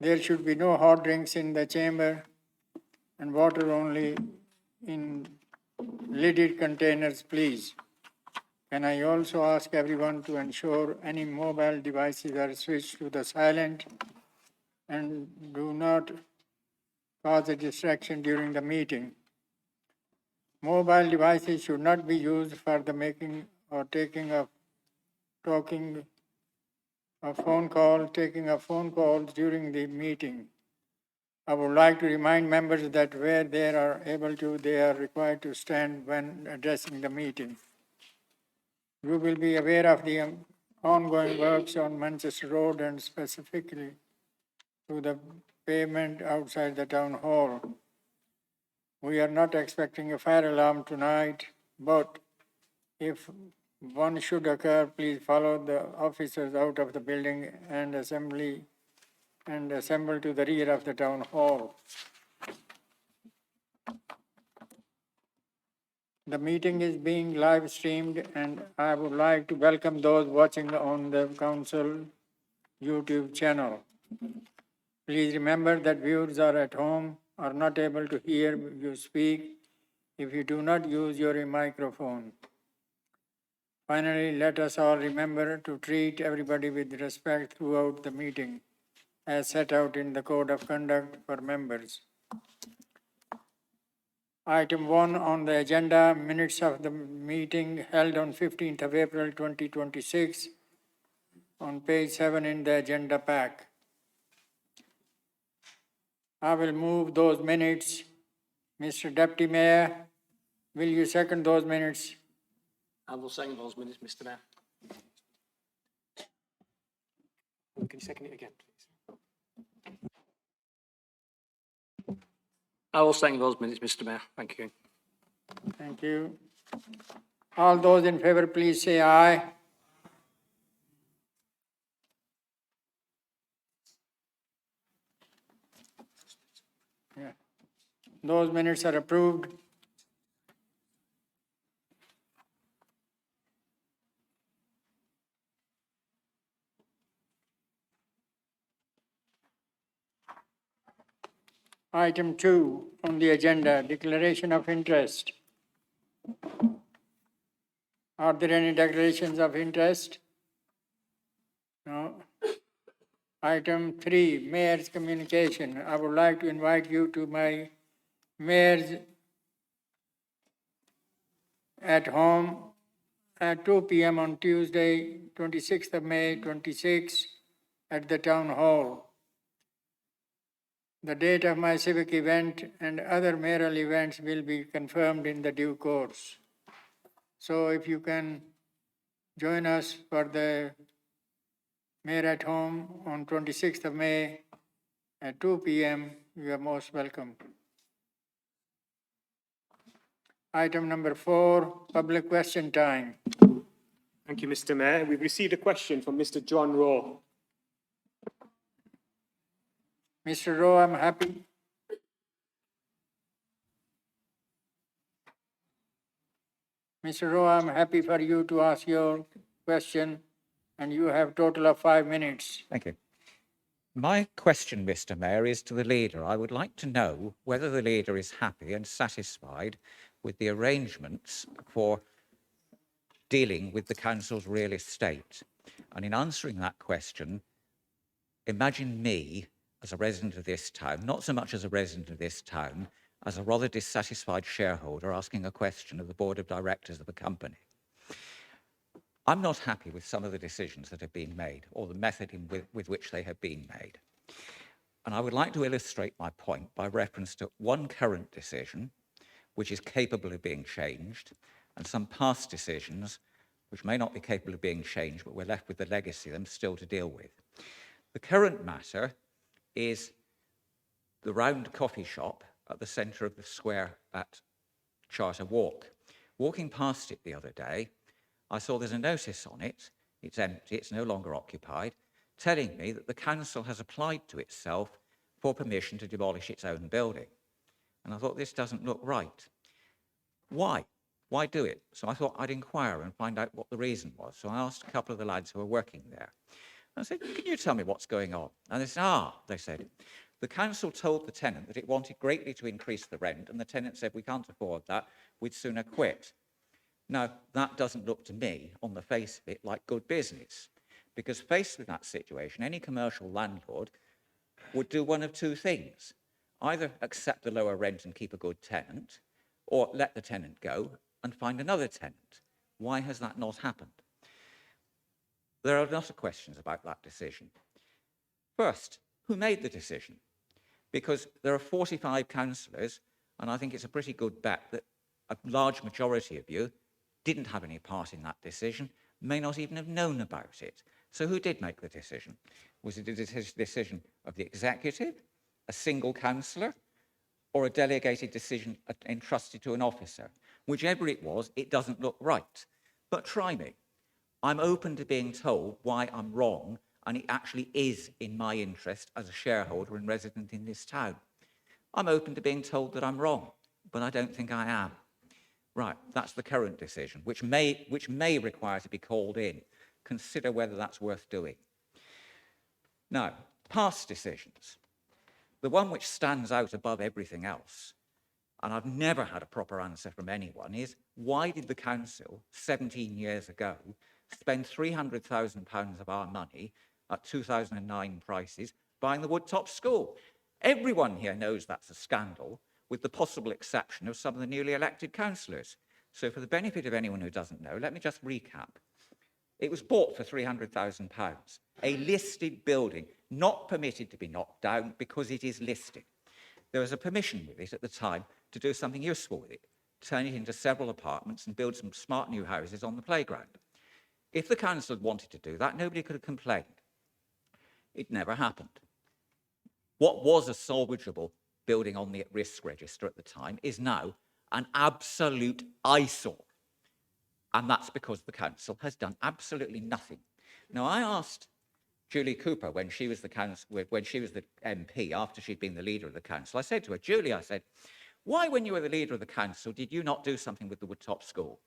There should be no hot drinks in the chamber and water only in lidded containers, please. Can I also ask everyone to ensure any mobile devices are switched to the silent and do not cause a distraction during the meeting. Mobile devices should not be used for the making or taking of taking a phone calls during the meeting. I would like to remind members that where they are able to, they are required to stand when addressing the meeting. You will be aware of the ongoing works on Manchester Road and specifically to the pavement outside the town hall. We are not expecting a fire alarm tonight, but if one should occur, please follow the officers out of the building and assemble to the rear of the town hall. The meeting is being live streamed and I would like to welcome those watching on the council YouTube channel. Please remember that viewers are at home are not able to hear you speak if you do not use your microphone. Finally, let us all remember to treat everybody with respect throughout the meeting, as set out in the Code of Conduct for members. Item 1 on the agenda, minutes of the meeting held on 15th of April 2026, on page 7 in the agenda pack. I will move those minutes. Mr. Deputy Mayor, will you second those minutes? I will second those minutes, Mr. Mayor. Can you second it again, please? I will second those minutes, Mr. Mayor. Thank you. Thank you. All those in favor, please say aye. Yeah. Those minutes are approved. Item 2 on the agenda, declaration of interest. Are there any declarations of interest? No. Item 3, Mayor's communication. I would like to invite you to my Mayor's at home at 2 p.m. on Tuesday, 26th of May, 26 at the Town Hall. The date of my civic event and other mayoral events will be confirmed in the due course. So if you can join us for the Mayor at Home on 26th of May at 2 p.m., you are most welcome. Item number 4, public question time. Thank you, Mr. Mayor. We've received a question from Mr. John Raw. Mr. Rowe, I'm happy. Mr. Rowe, I'm happy for you to ask your question, and you have a total of 5 minutes. Thank you. My question, Mr. Mayor, is to the leader. I would like to know whether the leader is happy and satisfied with the arrangements for dealing with the council's real estate. And in answering that question, imagine me as a resident of this town, not so much as a resident of this town, as a rather dissatisfied shareholder asking a question of the board of directors of a company. I'm not happy with some of the decisions that have been made or the method with which they have been made. And I would like to illustrate my point by reference to one current decision, which is capable of being changed, and some past decisions, which may not be capable of being changed, but we're left with the legacy of them still to deal with. The current matter is the round coffee shop at the centre of the square at Charter Walk. Walking past it the other day, I saw there's a notice on it, it's empty, it's no longer occupied, telling me that the council has applied to itself for permission to demolish its own building. And I thought, this doesn't look right. Why? Why do it? So I thought I'd inquire and find out what the reason was. So I asked a couple of the lads who were working there. I said, can you tell me what's going on? And they said, they said, the council told the tenant that it wanted greatly to increase the rent, and the tenant said, we can't afford that, we'd sooner quit. Now, that doesn't look to me, on the face of it, like good business, because faced with that situation, any commercial landlord would do one of two things. Either accept the lower rent and keep a good tenant, or let the tenant go and find another tenant. Why has that not happened? There are a lot of questions about that decision. First, who made the decision? Because there are 45 councillors, and I think it's a pretty good bet that a large majority of you didn't have any part in that decision, may not even have known about it. So who did make the decision? Was it a decision of the executive, a single councillor, or a delegated decision entrusted to an officer? Whichever it was, it doesn't look right. But try me. I'm open to being told why I'm wrong, and it actually is in my interest as a shareholder and resident in this town. I'm open to being told that I'm wrong, but I don't think I am. Right, that's the current decision, which may require to be called in. Consider whether that's worth doing. Now, past decisions. The one which stands out above everything else, and I've never had a proper answer from anyone, is why did the council, 17 years ago, spend £300,000 of our money at 2009 prices buying the Woodtop School? Everyone here knows that's a scandal, with the possible exception of some of the newly elected councillors. So for the benefit of anyone who doesn't know, let me just recap. It was bought for £300,000, a listed building, not permitted to be knocked down because it is listed. There was a permission with it at the time to do something useful with it, turn it into several apartments and build some smart new houses on the playground. If the council had wanted to do that, nobody could have complained. It never happened. What was a salvageable building on the at-risk register at the time is now an absolute eyesore. And that's because the council has done absolutely nothing. Now, I asked Julie Cooper when she was the MP, after she'd been the leader of the council, I said to her, Julie, I said, why, when you were the leader of the council, did you not do something with the Woodtop School?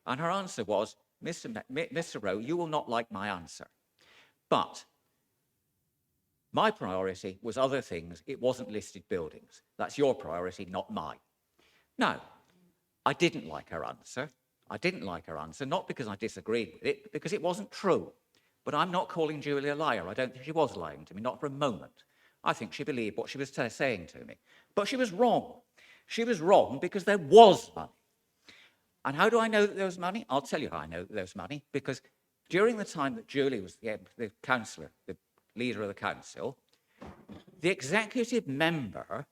And her answer was, Mr. Rowe, you will not like my answer. But my priority was other things. It wasn't listed buildings. That's your priority, not mine. Now, I didn't like her answer. I didn't like her answer, not because I disagreed with it, but because it wasn't true. But I'm not calling Julie a liar. I don't think she was lying to me, not for a moment. I think she believed what she was saying to me. But she was wrong. She was wrong because there was money. And how do I know that there was money? I'll tell you how I know that there was money, because during the time that Julie was the councillor, the leader of the council, the executive member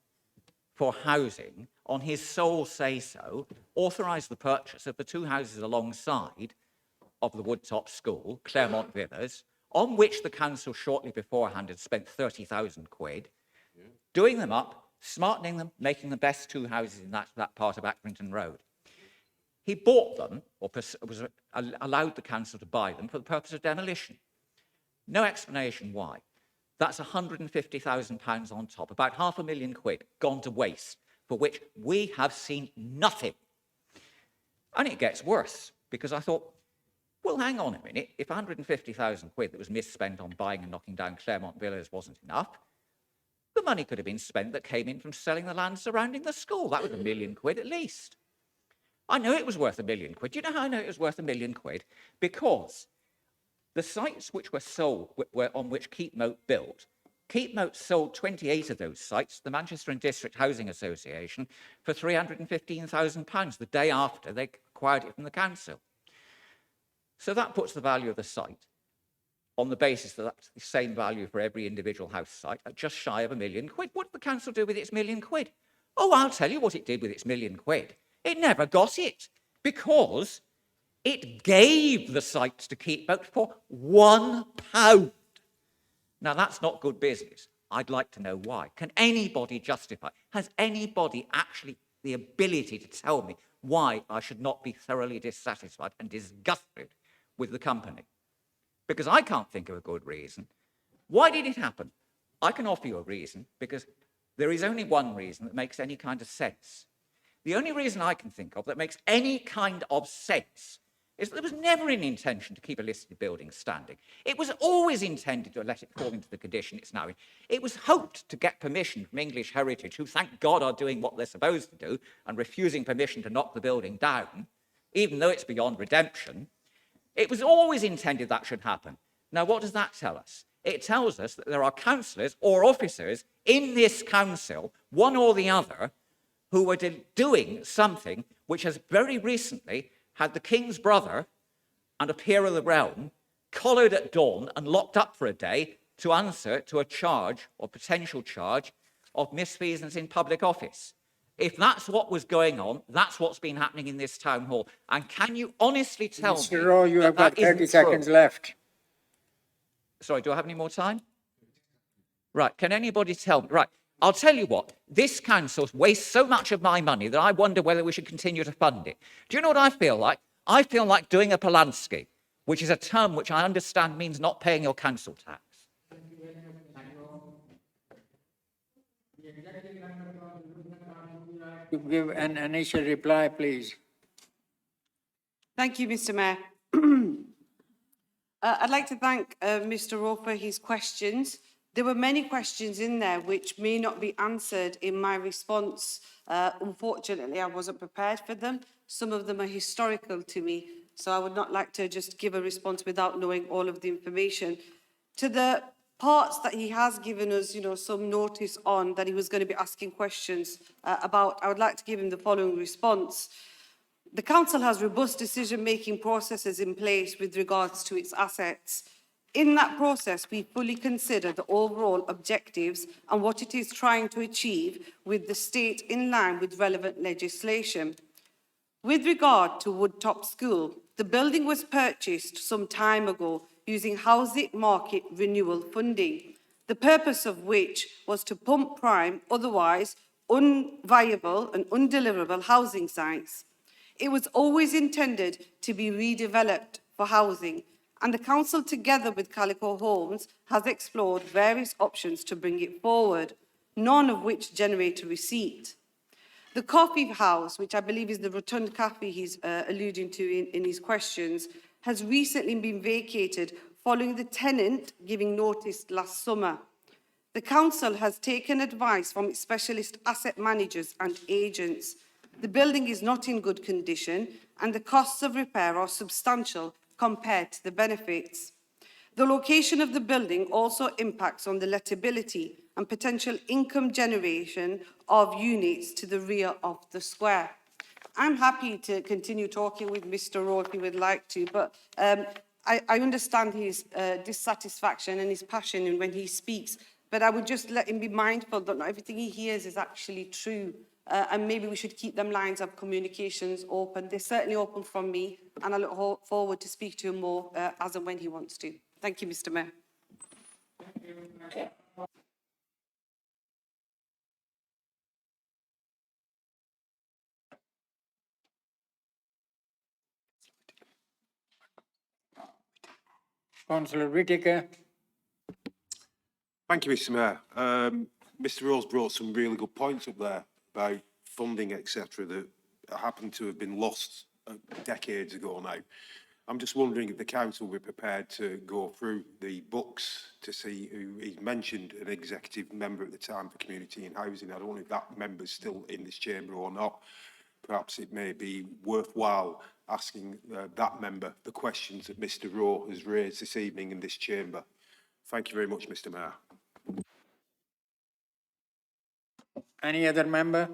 for housing, on his sole say-so, authorised the purchase of the two houses alongside of the Woodtop School, Claremont Villas, on which the council shortly beforehand had spent 30,000 quid, doing them up, smartening them, making the best two houses in that part of Accrington Road. He bought them, or was allowed the council to buy them for the purpose of demolition. No explanation why. That's £150,000 on top, about £500,000 gone to waste, for which we have seen nothing. And it gets worse, because I thought, well, hang on a minute. If £150,000 that was misspent on buying and knocking down Claremont Villas wasn't enough, the money could have been spent that came in from selling the land surrounding the school. That was £1 million at least. I know it was worth £1 million. Do you know how I know it was worth £1 million? Because the sites which were sold, were on which Keepmoat built, Keepmoat sold 28 of those sites to the Manchester and District Housing Association for £315,000 the day after they acquired it from the council. So that puts the value of the site, on the basis that that's the same value for every individual house site, at just shy of £1 million. What did the council do with its £1 million? Oh, I'll tell you what it did with its £1 million. It never got it, because it gave the sites to Keepmoat for £1. Now, that's not good business. I'd like to know why. Can anybody justify? Has anybody actually the ability to tell me why I should not be thoroughly dissatisfied and disgusted with the company? Because I can't think of a good reason. Why did it happen? I can offer you a reason, because there is only one reason that makes any kind of sense. The only reason I can think of that makes any kind of sense There was never an intention to keep a listed building standing. It was always intended to let it fall into the condition it's now in. It was hoped to get permission from English Heritage, who, thank God, are doing what they're supposed to do and refusing permission to knock the building down, even though it's beyond redemption. It was always intended that should happen. Now, what does that tell us? It tells us that there are councillors or officers in this council, one or the other, who were doing something which has very recently had the King's brother and a peer of the realm collared at dawn and locked up for a day to answer to a charge or potential charge of misfeasance in public office. If that's what was going on, that's what's been happening in this town hall. And can you honestly tell me Mr. Rowe, you have that got 30 isn't seconds true? left. Sorry, do I have any more time? Right, can anybody tell me? Right, I'll tell you what, this council wastes so much of my money that I wonder whether we should continue to fund it. Do you know what I feel like? I feel like doing a Polanski, which is a term which I understand means not paying your council tax. To give an initial reply, please. Thank you, Mr. Mayor. I'd like to thank Mr. Rowe for his questions. There were many questions in there which may not be answered in my response. Unfortunately, I wasn't prepared for them. Some of them are historical to me, so I would not like to just give a response without knowing all of the information. To the parts that he has given us, some notice on that he was going to be asking questions about, I would like to give him the following response. The council has robust decision-making processes in place with regards to its assets. In that process, we fully consider the overall objectives and what it is trying to achieve with the state in line with relevant legislation. With regard to Woodtop School, the building was purchased some time ago using housing market renewal funding, the purpose of which was to pump prime, otherwise unviable and undeliverable housing sites. It was always intended to be redeveloped for housing, and the council, together with Calico Homes, has explored various options to bring it forward, none of which generate a receipt. The coffee house, which I believe is the Rotund Cafe he's alluding to in his questions, has recently been vacated following the tenant giving notice last summer. The council has taken advice from its specialist asset managers and agents. The building is not in good condition and the costs of repair are substantial compared to the benefits. The location of the building also impacts on the lettability and potential income generation of units to the rear of the square. I'm happy to continue talking with Mr. Rowe if he would like to, but I understand his dissatisfaction and his passion when he speaks, but I would just let him be mindful that not everything he hears is actually true. And maybe we should keep them lines of communications open. They're certainly open from me, and I look forward to speak to him more as and when he wants to. Thank you, Mr. Mayor. Councillor Whitaker. Thank you, Mr. Mayor. Mr. Rose brought some really good points up there about funding, etc., that happened to have been lost decades ago now. I'm just wondering if the council will be prepared to go through the books to see who he mentioned an executive member at the time for community and housing. I don't know if that member's still in this chamber or not. Perhaps it may be worthwhile asking that member the questions that Mr. Rowe has raised this evening in this chamber. Thank you very much, Mr. Mayor. Any other member?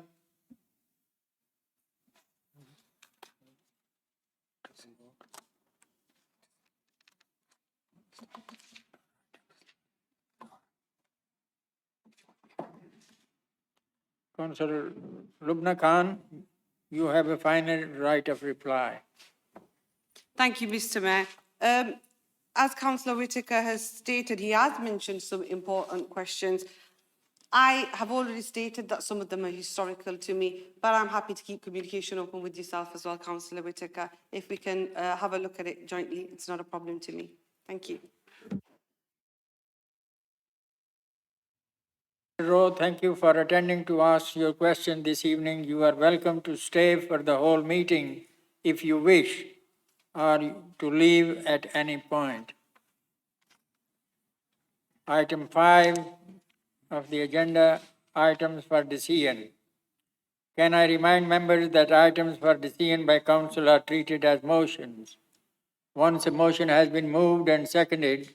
Councillor Lubna Khan, you have a final right of reply. Thank you, Mr. Mayor. As Councillor Whitaker has stated, he has mentioned some important questions. I have already stated that some of them are historical to me, but I'm happy to keep communication open with yourself as well, Councillor Whitaker. If we can have a look at it jointly, it's not a problem to me. Thank you. Rowe, thank you for attending to ask your question this evening. You are welcome to stay for the whole meeting if you wish. or to leave at any point. Item 5 of the agenda, items for decision. Can I remind members that items for decision by council are treated as motions? Once a motion has been moved and seconded,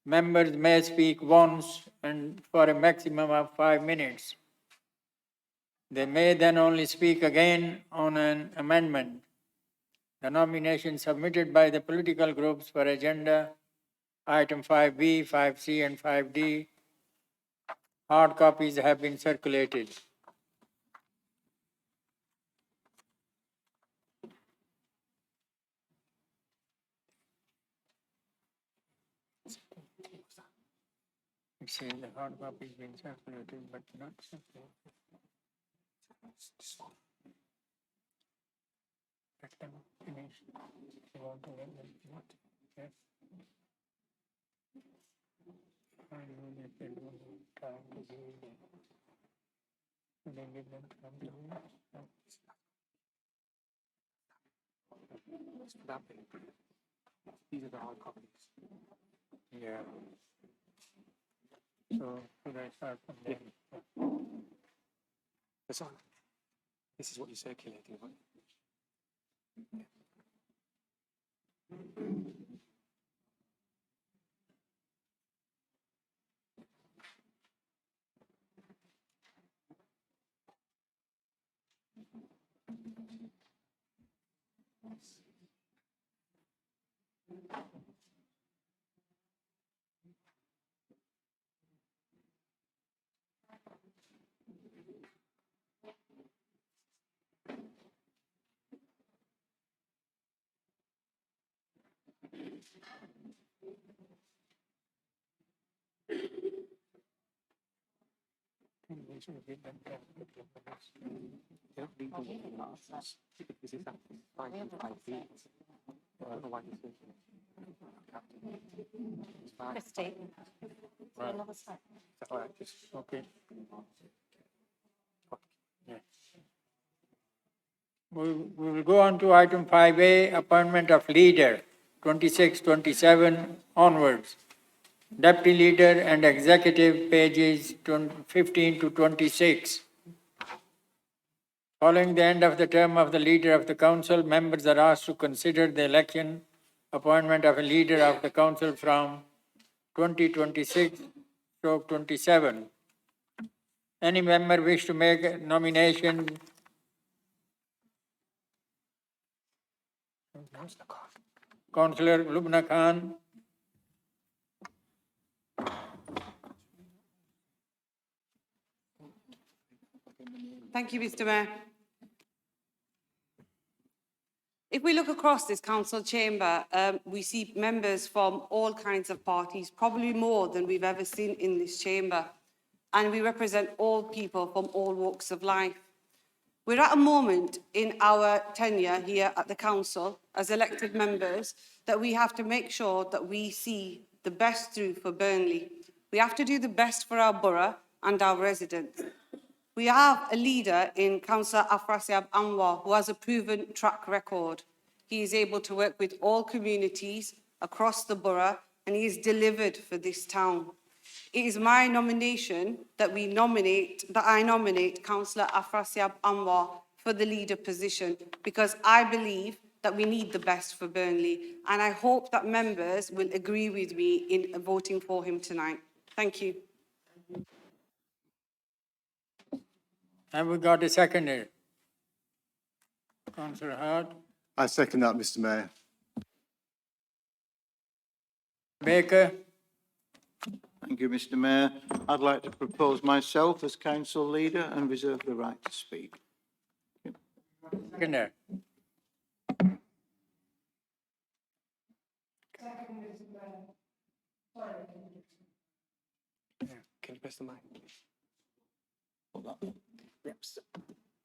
members may speak once and for a maximum of 5 minutes. They may then only speak again on an amendment. The nominations submitted by the political groups for agenda item 5B, 5C, and 5D, hard copies have been circulated. It says the hard copy has been circulated, but not circulated. Let them finish. You want to let them what? Yes. I know that they don't have time to do it. Should I give them time to do it? No. These are the hard copies. Yeah. So should I start from there? That's on. This is what you're circulating, right? We should give them time to do this. They don't need the answers because it's at 5 and 5B. I don't know why you're circulating. It's fine. Christie. Another slide. All right, just Okay. Yeah. We will go on to item 5A, appointment of leader, 26, 27 onwards. Deputy leader and executive pages 15 to 26. Following the end of the term of the leader of the council, members are asked to consider the election, appointment of a leader of the council from 2026-27. Any member wish to make a nomination? Councillor Lubna Khan. Thank you, Mr. Mayor. If we look across this council chamber, we see members from all kinds of parties, probably more than we've ever seen in this chamber. And we represent all people from all walks of life. We're at a moment in our tenure here at the council as elected members that we have to make sure that we see the best through for Burnley. We have to do the best for our borough and our residents. We have a leader in Councillor Afrasiab Anwar who has a proven track record. He is able to work with all communities across the borough and he has delivered for this town. It is my nomination that I nominate Councillor Afrasiab Anwar for the leader position because I believe that we need the best for Burnley and I hope that members will agree with me in voting for him tonight. Thank you. Have we got a seconder? Councillor Hart. I second that, Mr. Mayor. Baker. Thank you, Mr. Mayor. I'd like to propose myself as council leader and reserve the right to speak. Seconder. can you press the mic, please?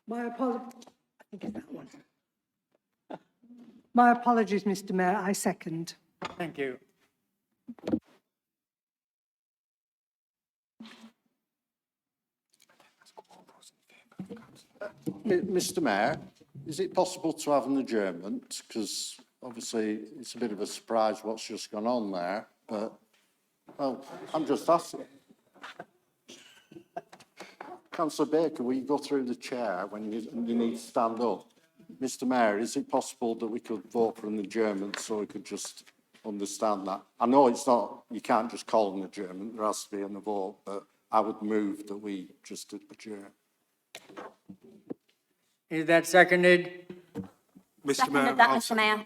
My apologies. I think it's that one. My apologies, Mr. Mayor. I second. Thank you. Mr. Mayor, is it possible to have an adjournment? Because obviously it's a bit of a surprise what's just gone on there, but, well, I'm just asking. Councillor Baker, will you go through the chair when you need to stand up? Mr Mayor, is it possible that we could vote for an adjournment so we could just understand that? I know it's not, you can't just call an adjournment, there has to be a vote, but I would move that we just adjourn. Is that seconded? Mr Mayor, That, Mr Mayor.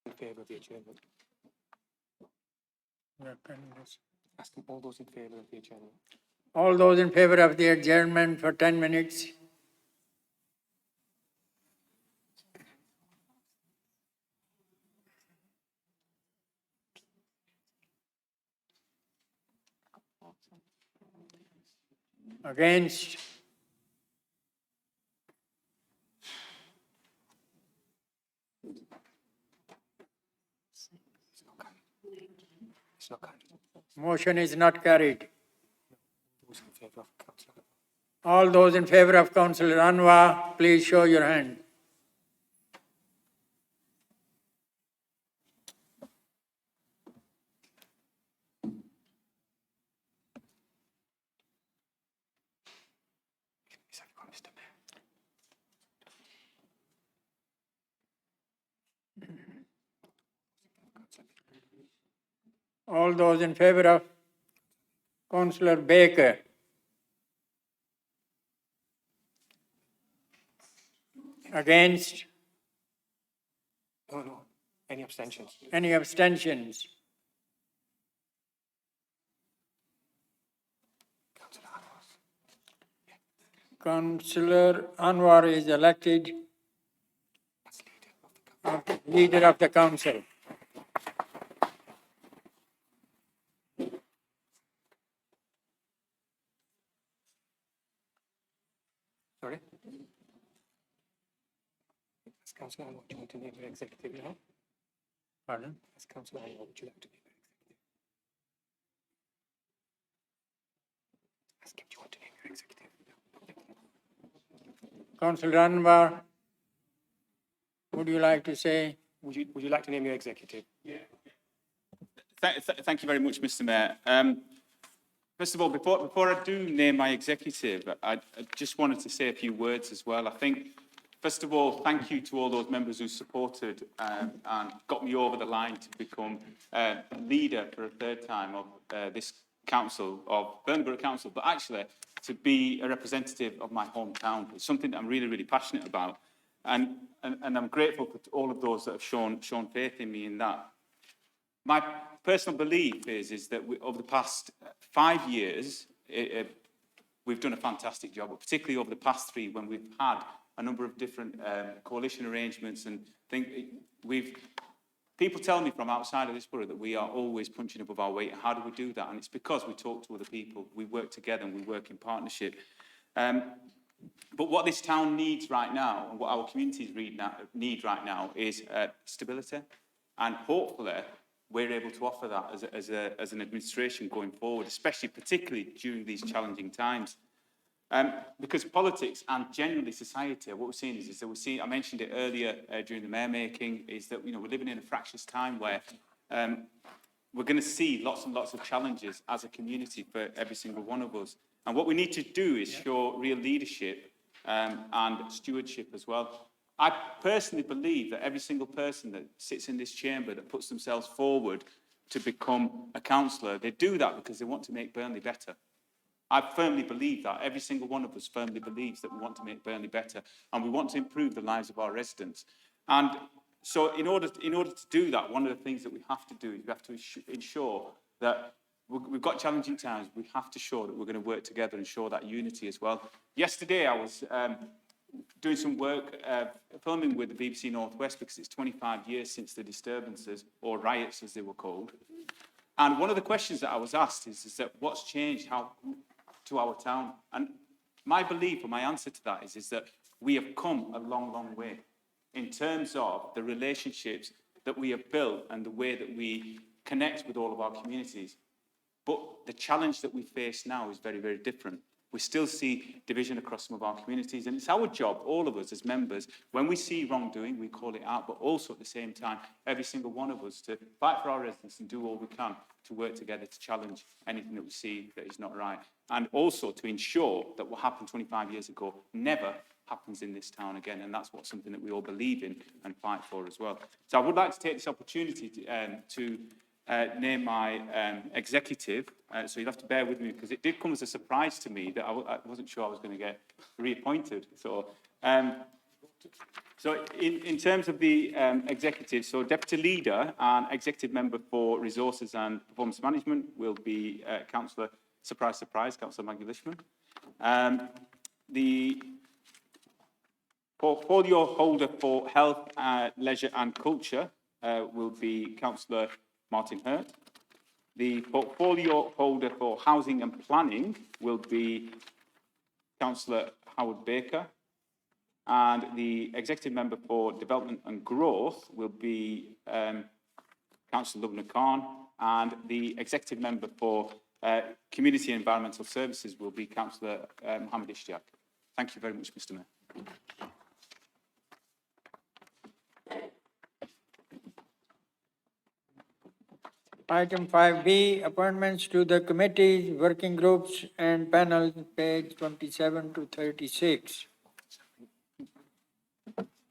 In favour of the adjournment. Asking all those in favour of the adjournment. All those in favour of the adjournment for 10 minutes? Against? It's not carried. Motion is not carried. Those in favour of Councillor. All those in favour of Councillor Anwar, please show your hand. Mr Mayor. All those in favour of Councillor Baker? Against? No. Any abstentions? Any abstentions? Councillor Anwar is elected leader of the council. Sorry? As Councillor Anwar, would you want to name your executive now? Pardon? As Councillor Anwar, would you like to name your executive? Ask him, do you want to name your executive? Councillor Anwar, would you like to say? Would you like to name your executive? Thank you very much, Mr. Mayor. First of all, before I do name my executive, I just wanted to say a few words as well. I think, first of all, thank you to all those members who supported and got me over the line to become leader for a third time of this council, of Burnley Borough Council, but actually to be a representative of my hometown. It's something that I'm really, really passionate about. And I'm grateful for all of those that have shown faith in me in that. My personal belief is that over the past 5 years, we've done a fantastic job, but particularly over the past 3, when we've had a number of different coalition arrangements and people tell me from outside of this borough that we are always punching above our weight. How do we do that? And it's because we talk to other people, we work together and we work in partnership. But what this town needs right now, and what our communities need right now, is stability. And hopefully, we're able to offer that as an administration going forward, especially particularly during these challenging times. Because politics and generally society, what we're seeing is that I mentioned it earlier during the mayor making, is that we're living in a fractious time where we're going to see lots and lots of challenges as a community for every single one of us. And what we need to do is show real leadership and stewardship as well. I personally believe that every single person that sits in this chamber that puts themselves forward to become a councillor, they do that because they want to make Burnley better. I firmly believe that. Every single one of us firmly believes that we want to make Burnley better and we want to improve the lives of our residents. And so in order to do that, one of the things that we have to do is we have to ensure that we've got challenging times. We have to show that we're going to work together and show that unity as well. Yesterday, I was doing some work filming with the BBC Northwest because it's 25 years since the disturbances, or riots as they were called. And one of the questions that I was asked is that what's changed to our town? And my belief or my answer to that is that we have come a long, long way in terms of the relationships that we have built and the way that we connect with all of our communities. But the challenge that we face now is very, very different. We still see division across some of our communities, and it's our job, all of us as members, when we see wrongdoing, we call it out, but also at the same time, every single one of us to fight for our residents and do all we can to work together to challenge anything that we see that is not right. And also to ensure that what happened 25 years ago never happens in this town again, and that's something that we all believe in and fight for as well. So I would like to take this opportunity to name my executive, so you'll have to bear with me because it did come as a surprise to me that I wasn't sure I was going to get reappointed. So, in terms of the executive, so Deputy Leader and Executive Member for Resources and Performance Management will be Councillor, surprise, surprise, Councillor Maggie Lishman. The portfolio holder for Health, Leisure and Culture will be Councillor Martin Hurt. The portfolio holder for Housing and Planning will be Councillor Howard Baker. And the Executive Member for Development and Growth will be Councillor Lubna Khan. And the Executive Member for Community and Environmental Services will be Councillor Mohammed Ishtiaq. Thank you very much, Mr Mayor. Item 5B, appointments to the committees, working groups and panels, page 27 to 36.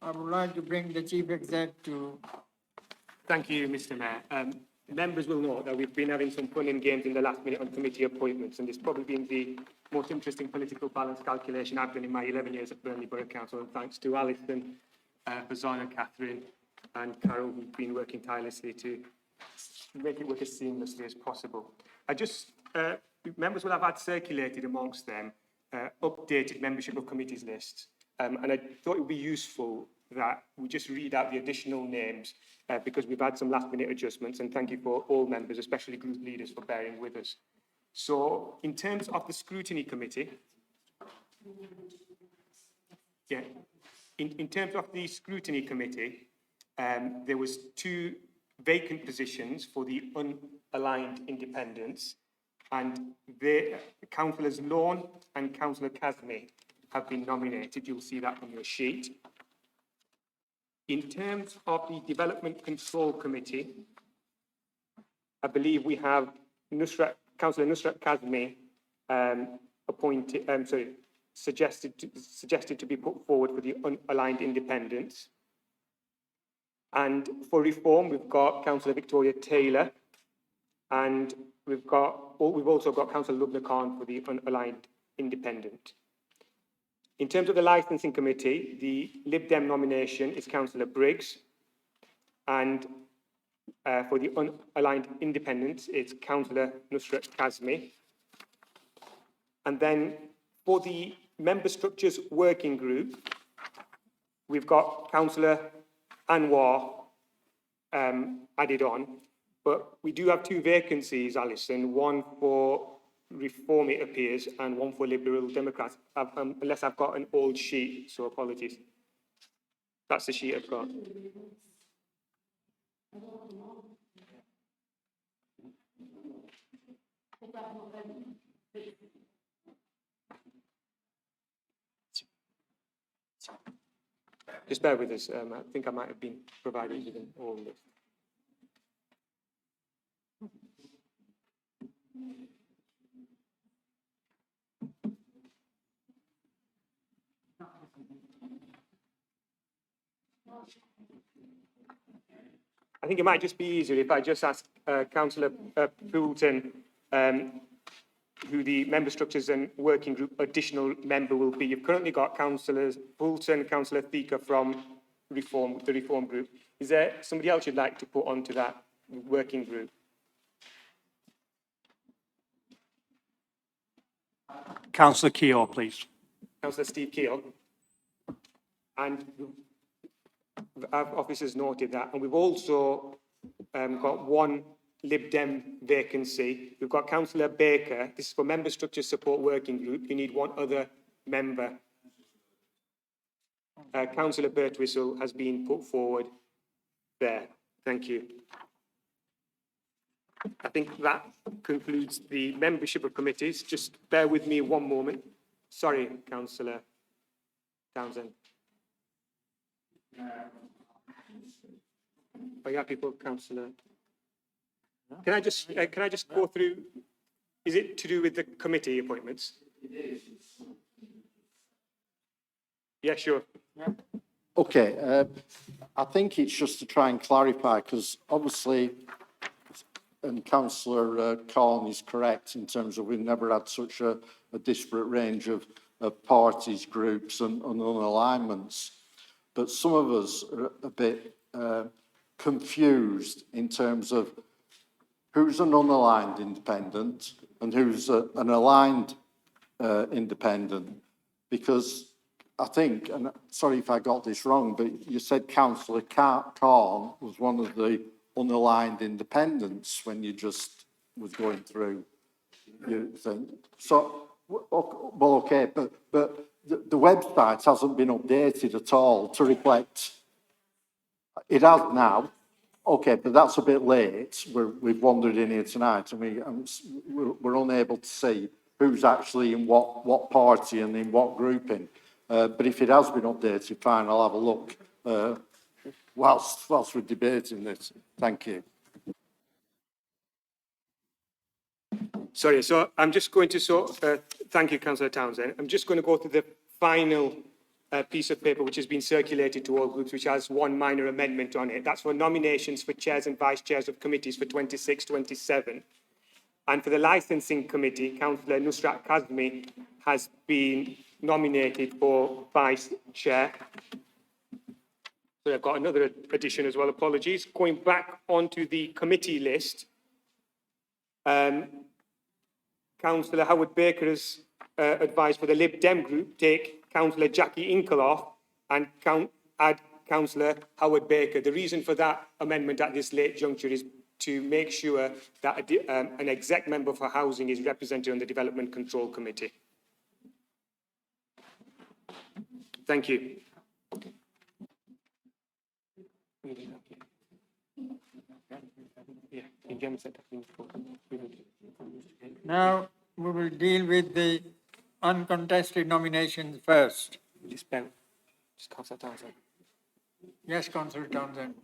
I would like to bring the Chief Exec to... Thank you, Mr Mayor. Members will note that we've been having some fun and games in the last minute on committee appointments, and it's probably been the most interesting political balance calculation I've done in my 11 years at Burnley Borough Council, and thanks to Alison, Fazan and Catherine and Carol, who've been working tirelessly to make it work as seamlessly as possible. Members will have had circulated amongst them updated membership of committees lists, and I thought it would be useful that we just read out the additional names because we've had some last minute adjustments, and thank you for all members, especially group leaders, for bearing with us. So in terms of the scrutiny committee, in terms of the scrutiny committee, there was 2 vacant positions for the unaligned independents, and Councillors Lawn and Councillor Kazmi have been nominated. You'll see that on your sheet. In terms of the Development Control Committee, I believe we have Councillor Nusrat Kazmi suggested to be put forward for the unaligned independents. And for Reform, we've got Councillor Victoria Taylor, and we've also got Councillor Lubna Khan for the unaligned independent. In terms of the Licensing Committee, the Lib Dem nomination is Councillor Briggs, and for the unaligned independents, it's Councillor Nusrat Kazmi. And then for the Member Structures Working Group, we've got Councillor Anwar added on, but we do have 2 vacancies, Alison, one for Reform, it appears, and one for Liberal Democrats, unless I've got an old sheet, so apologies. That's the sheet I've got. Just bear with us. I think I might have been provided with an old list. I think it might just be easier if I just ask Councillor Poulton who the Member Structures and Working Group additional member will be. You've currently got Councillors Poulton, Councillor Thika from the Reform Group. Is there somebody else you'd like to put onto that working group? Councillor Keogh, please. Councillor Steve Keogh. And our officers noted that. And we've also got 1 Lib Dem vacancy. We've got Councillor Baker. This is for Member Structure Support Working Group. You need 1 other member. Councillor Birtwistle has been put forward there. Thank you. I think that concludes the membership of committees. Just bear with me one moment. Sorry, Councillor Townsend. Are you happy for Councillor? Can I just go through, is it to do with the committee appointments? Yeah, sure. Okay, I think it's just to try and clarify, because obviously, and Councillor Corn is correct in terms of we've never had such a disparate range of parties, groups and unalignments. But some of us are a bit confused in terms of who's an unaligned independent and who's an aligned independent. Because I think, and sorry if I got this wrong, but you said Councillor Corn was one of the unaligned independents when you just was going through your thing. So, well, okay, but the website hasn't been updated at all to reflect. It has now. Okay, but that's a bit late. We've wandered in here tonight and we're unable to see who's actually in what party and in what grouping. But if it has been updated, fine, I'll have a look whilst we're debating this. Thank you. Sorry, so I'm just going to, thank you, Councillor Townsend. I'm just going to go to the final piece of paper which has been circulated to all groups, which has one minor amendment on it. That's for nominations for chairs and vice chairs of committees for 26-27. And for the licensing committee, Councillor Nusrat Kazmi has been nominated for vice chair. So I've got another addition as well, apologies. Going back onto the committee list, Councillor Howard Baker has advised for the Lib Dem group, take Councillor Jackie Inkleoff and add Councillor Howard Baker. The reason for that amendment at this late juncture is to make sure that an exec member for housing is represented on the Development Control Committee. Thank you. Now, we will deal with the uncontested nominations first. Just Councillor Townsend. Yes, Councillor Townsend.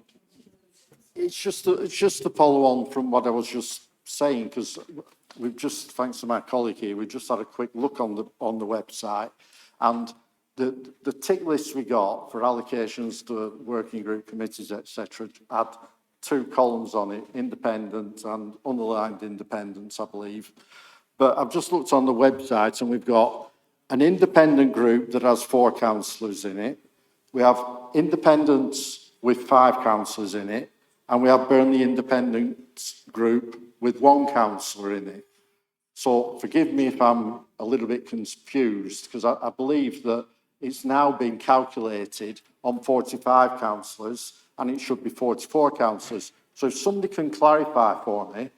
It's just to follow on from what I was just saying, because we've just, thanks to my colleague here, we've just had a quick look on the website, and the tick list we got for allocations to working group committees, etc., had 2 columns on it, independent and unaligned independents, I believe. But I've just looked on the website and we've got an independent group that has 4 councillors in it. We have independents with 5 councillors in it, and we have Burnley Independents group with 1 councillor in it. So forgive me if I'm a little bit confused, because I believe that it's now been calculated on 45 councillors and it should be 44 councillors. So if somebody can clarify for me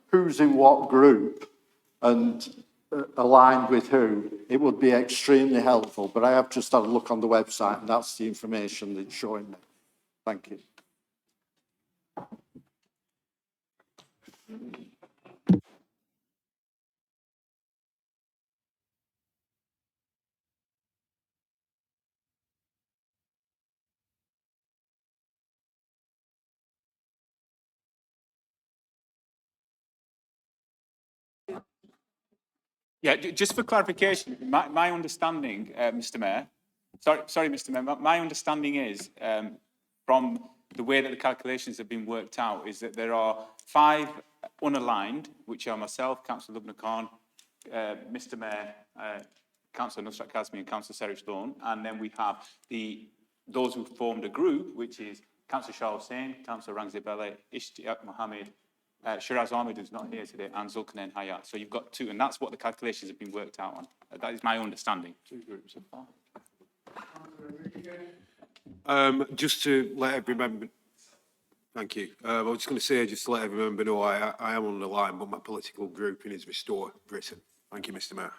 who's in what group and aligned with who, it would be extremely helpful. But I have just had a look on the website and that's the information that's showing me. Thank you. Yeah, just for clarification, my understanding, Mr. Mayor, sorry, Mr. Mayor, my understanding is, from the way that the calculations have been worked out, is that there are 5 unaligned, which are myself, Councillor Lubna Khan, Mr. Mayor, Councillor Nusrat Kazmi and Councillor Serich Dawn, and then we have those who formed a group, which is Councillor Shah Hussain, Councillor Rangzi Bele, Ishtiaq Mohammed, Shiraz Ahmed, who's not here today, and Zulkarnain Hayat. So you've got 2, and that's what the calculations have been worked out on. That is my understanding. 2 groups of 5. Just to let every member, thank you. I was just going to say, just to let every member know, I am on the line, but my political grouping is Restore Britain. Thank you, Mr. Mayor.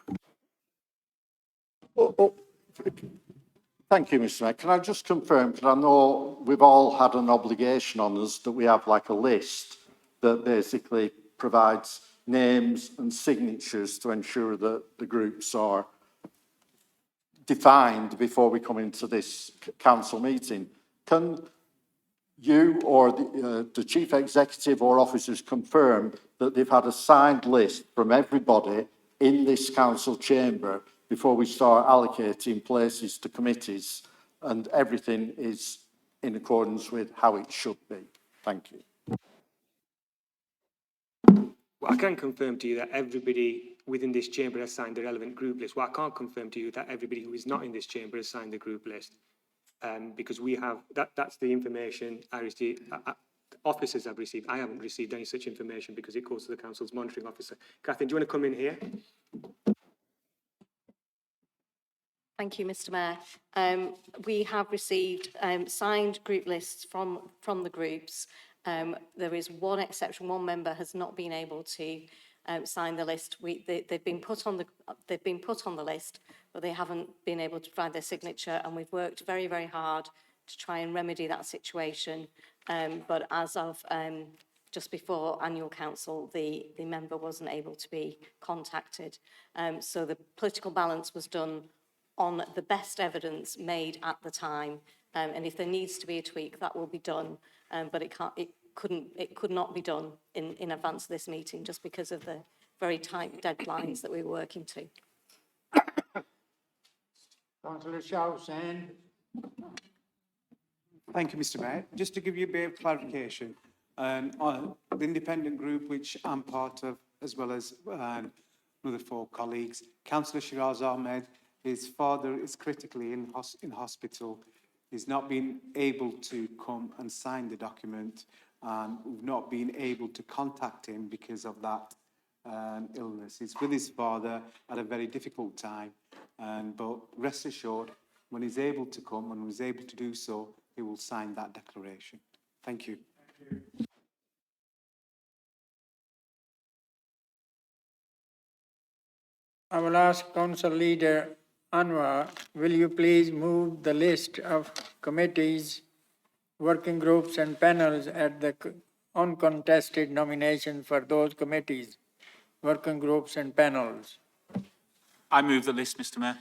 Thank you, Mr. Mayor. Can I just confirm, because I know we've all had an obligation on us that we have like a list that basically provides names and signatures to ensure that the groups are defined before we come into this council meeting. Can you or the chief executive or officers confirm that they've had a signed list from everybody in this council chamber before we start allocating places to committees and everything is in accordance with how it should be? Thank you. Well, I can confirm to you that everybody within this chamber has signed the relevant group list. Well, I can't confirm to you that everybody who is not in this chamber has signed the group list. Because we have, that's the information I received, officers have received. I haven't received any such information because it goes to the council's monitoring officer. Catherine, do you want to come in here? Thank you, Mr. Mayor. We have received signed group lists from the groups. There is one exception. One member has not been able to sign the list. They've been put on the list, but they haven't been able to provide their signature. And we've worked very, very hard to try and remedy that situation. But as of just before annual council, the member wasn't able to be contacted. So the political balance was done on the best evidence made at the time, and if there needs to be a tweak, that will be done. But it could not be done in advance of this meeting, just because of the very tight deadlines that we were working to. Councillor Shah Hussain. Thank you, Mr. Mayor. Just to give you a bit of clarification, the independent group which I'm part of, as well as another 4 colleagues, Councillor Shiraz Ahmed, his father is critically in hospital. He's not been able to come and sign the document, and we've not been able to contact him because of that illness. He's with his father at a very difficult time, but rest assured, when he's able to come and was able to do so, he will sign that declaration. Thank you. I will ask Council Leader Anwar, will you please move the list of committees, working groups and panels at the uncontested nomination for those committees, working groups and panels? I move the list, Mr. Mayor.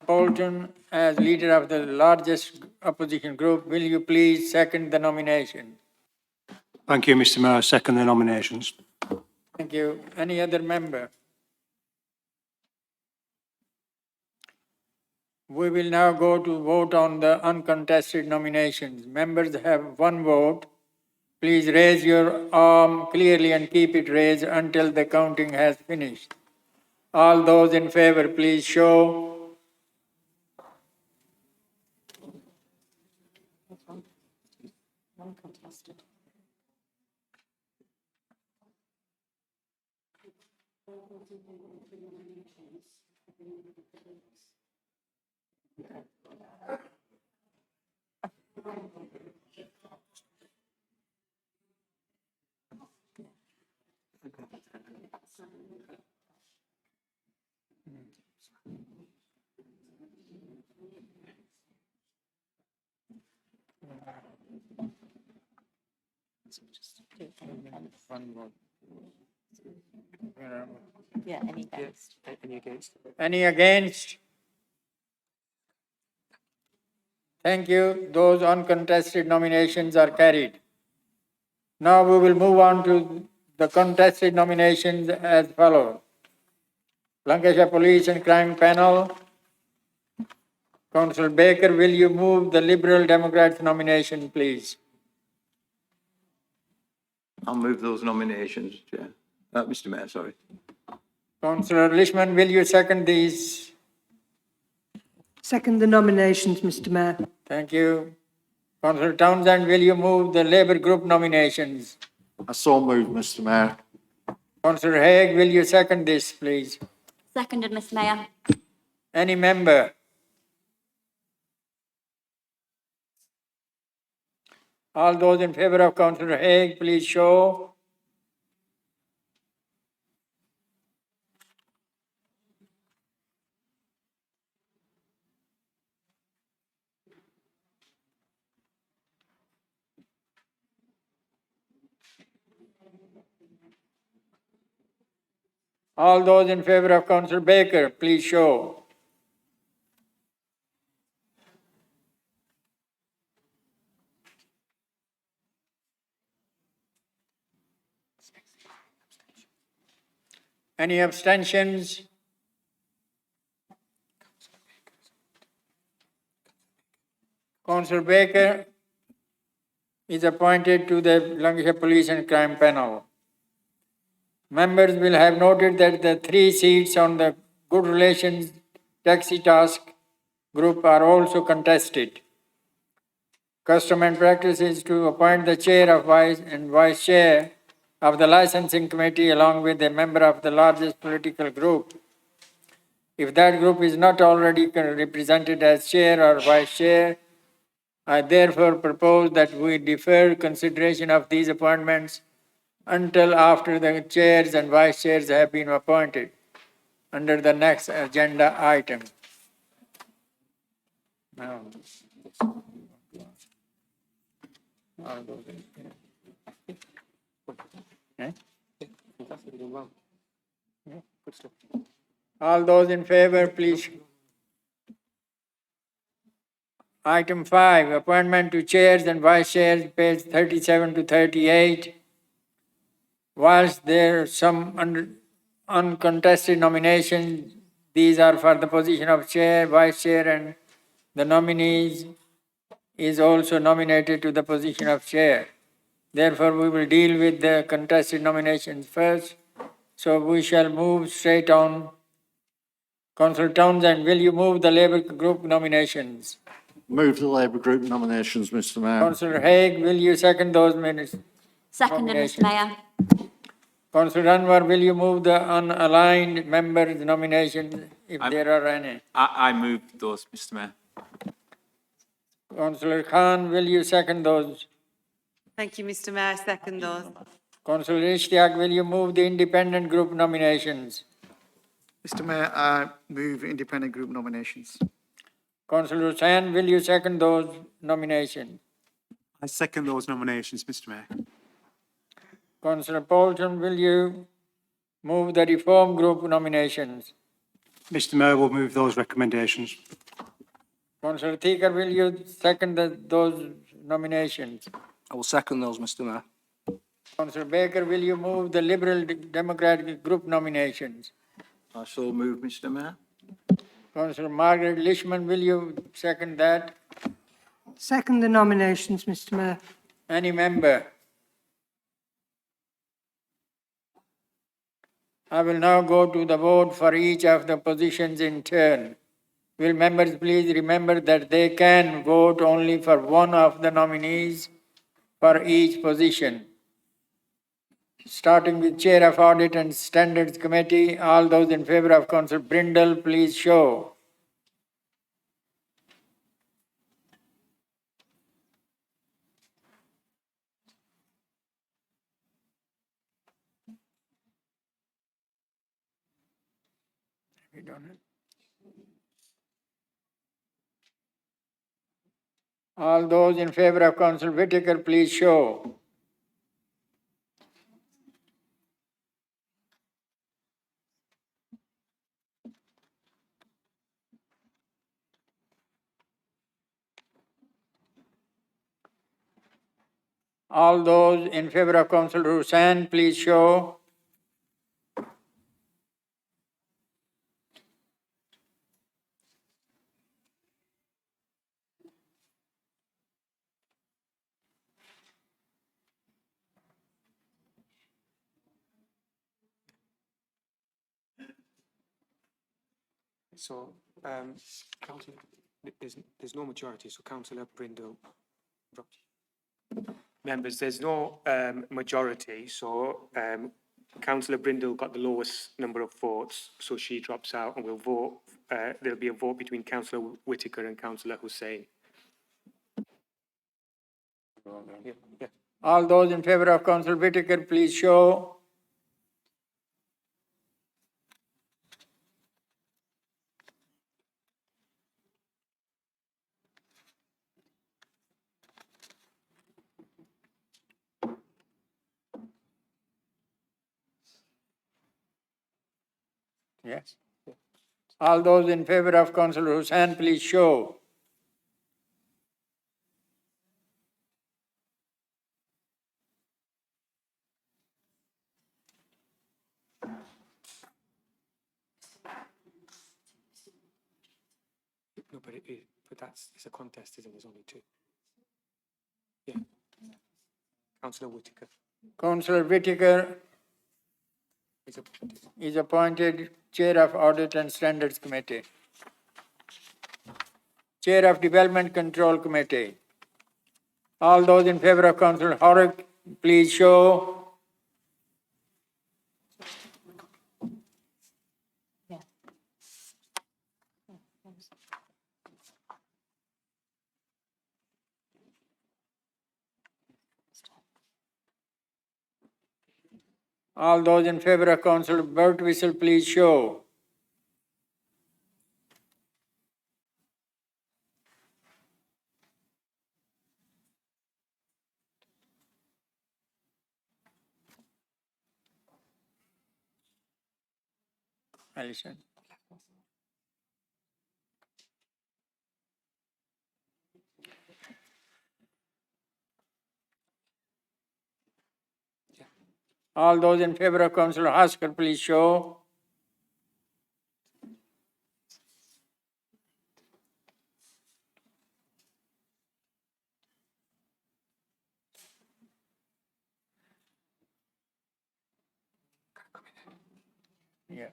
Bolton, as leader of the largest opposition group, will you please second the nomination? Thank you, Mr. Mayor. I second the nominations. Thank you. Any other member? We will now go to vote on the uncontested nominations. Members have 1 vote. Please raise your arm clearly and keep it raised until the counting has finished. All those in favor, please show. Uncontested. One vote. Yeah, any against? Any against? Any against? Thank you. Those uncontested nominations are carried. Now we will move on to the contested nominations as follows. Lancashire Police and Crime Panel. Councillor Baker, will you move the Liberal Democrats nomination, please? I'll move those nominations, Chair. Mr. Mayor, sorry. Councillor Lishman, will you second these? Second the nominations, Mr. Mayor. Thank you. Councillor Townsend, will you move the Labour Group nominations? I so move, Mr. Mayor. Councillor Haig, will you second this, please? Seconded, Mr. Mayor. Any member? All those in favour of Councillor Haig, please show. All those in favour of Councillor Baker, please show. Any abstentions? Councillor Baker is appointed to the Lancashire Police and Crime Panel. Members will have noted that the 3 seats on the Good Relations Taxi Task Group are also contested. Custom and practice is to appoint the chair of vice chair of the licensing committee along with a member of the largest political group. If that group is not already represented as chair or vice chair, I therefore propose that we defer consideration of these appointments until after the chairs and vice chairs have been appointed under the next agenda item. Now, all those in favor, please. Item 5, appointment to chairs and vice chairs, page 37 to 38. Whilst there are some uncontested nominations, these are for the position of chair, vice chair, and the nominees is also nominated to the position of chair. Therefore, we will deal with the contested nominations first. So we shall move straight on. Councillor Townsend, will you move the Labour Group nominations? Move the Labour Group nominations, Mr Mayor. Councillor Haig, will you second those minutes? Seconded, Mr Mayor. Councillor Anwar, will you move the unaligned members' nominations, if there are any? I move those, Mr Mayor. Councillor Khan, will you second those? Thank you, Mr Mayor. Second those. Councillor Ishtiaq, will you move the independent group nominations? Mr Mayor, I move independent group nominations. Councillor Hussain, will you second those nominations? I second those nominations, Mr Mayor. Councillor Poulton, will you move the reform group nominations? Mr Mayor will move those recommendations. Councillor Thikar, will you second those nominations? I will second those, Mr Mayor. Councillor Baker, will you move the Liberal Democratic group nominations? I so move, Mr Mayor. Councillor Margaret Lishman, will you second that? Second the nominations, Mr Mayor. Any member? I will now go to the vote for each of the positions in turn. Will members please remember that they can vote only for one of the nominees for each position. Starting with Chair of Audit and Standards Committee, all those in favour of Councillor Brindle, please show. We don't have. All those in favour of Councillor Whittaker, please show. All those in favour of Councillor Hussain, please show. So, Councillor, there's no majority, so Councillor Brindle. Members, there's no majority, so Councillor Brindle got the lowest number of votes, so she drops out and we'll vote. There'll be a vote between Councillor Whittaker and Councillor Hussain. Yeah. All those in favour of Councillor Whittaker, please show. Yes. All those in favor of Councillor Hussain, please show. No, but it's a contest, isn't it? There's only two. Yeah. Councillor Whitaker. Councillor Whitaker is appointed Chair of Audit and Standards Committee. Chair of Development Control Committee. All those in favor of Councillor Horrick, please show. All those in favor of Councillor Birtwistle, please show. Alison. All those in favor of Councillor Hosker, please show. Yeah.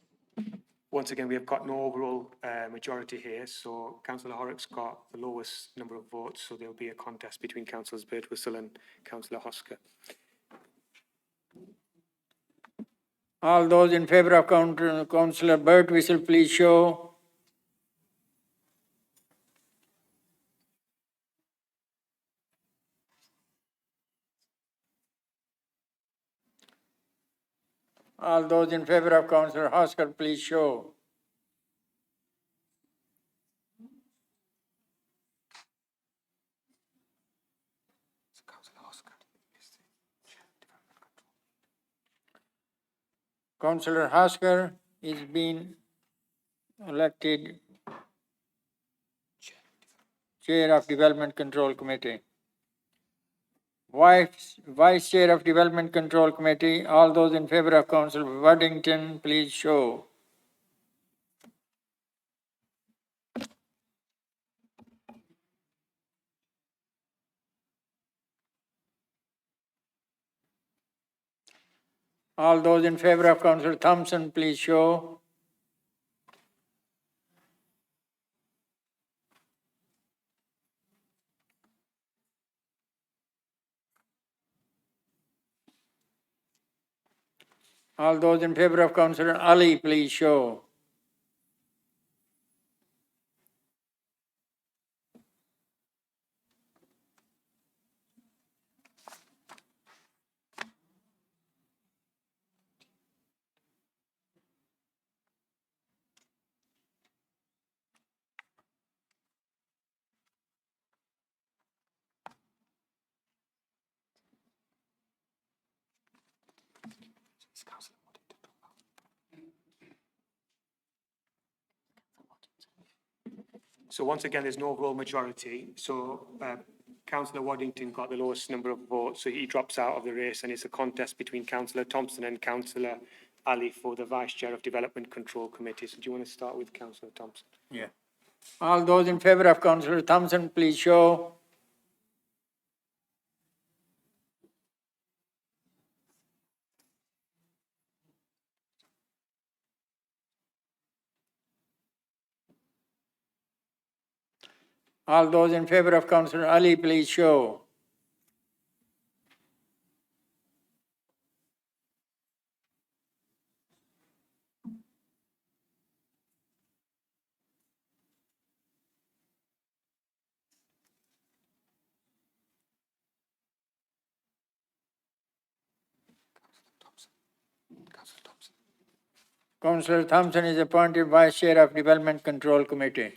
Once again, we have got no overall majority here, so Councillor Horrocks got the lowest number of votes, so there'll be a contest between Councillors Birtwistle and Councillor Hosker. All those in favor of Councillor Birtwistle, please show. All those in favor of Councillor Hosker, please show. Councillor Hosker is being elected Chair of Development Control Committee. Vice Chair of Development Control Committee, all those in favor of Councillor Waddington, please show. All those in favor of Councillor Thompson, please show. All those in favor of Councillor Ali, please show. So once again, there's no overall majority, so Councillor Waddington got the lowest number of votes, so he drops out of the race, and it's a contest between Councillor Thompson and Councillor Ali for the Vice Chair of Development Control Committee. So do you want to start with Councillor Thompson? Yeah. All those in favor of Councillor Thompson, please show. All those in favor of Councillor Ali, please show. Councillor Thompson is appointed Vice Chair of Development Control Committee.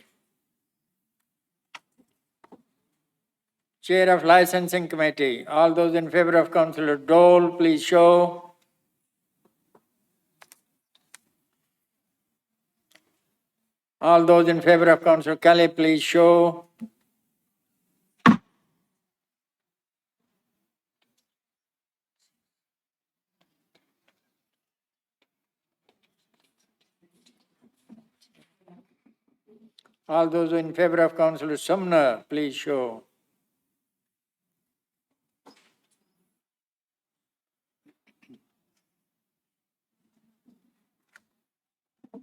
Chair of Licensing Committee. All those in favor of Councillor Dole, please show. All those in favor of Councillor Kelly, please show. All those in favor of Councillor Sumner, please show.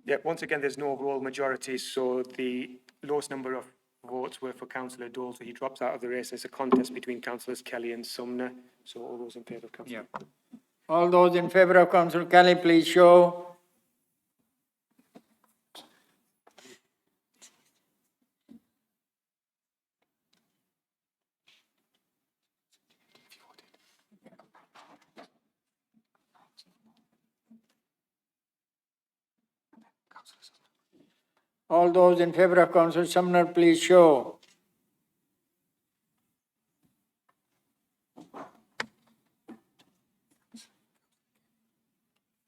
Yeah, once again, there's no overall majority, so the lowest number of votes were for Councillor Dole, so he drops out of the race. It's a contest between Councillors Kelly and Sumner, so all those in favour of Councillor. All those in favor of Councillor Kelly, please show. All those in favor of Councillor Sumner, please show.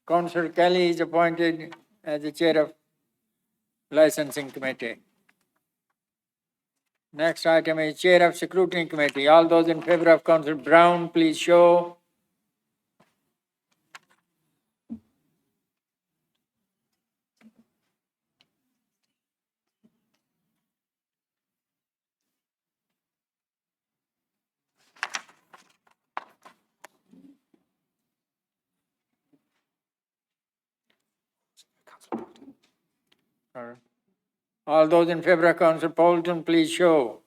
Councillor Kelly is appointed as the chair of licensing committee. Next item is chair of scrutiny committee. All those in favor of Councillor Brown, please show. All those in favor of Councillor Poulton, please show.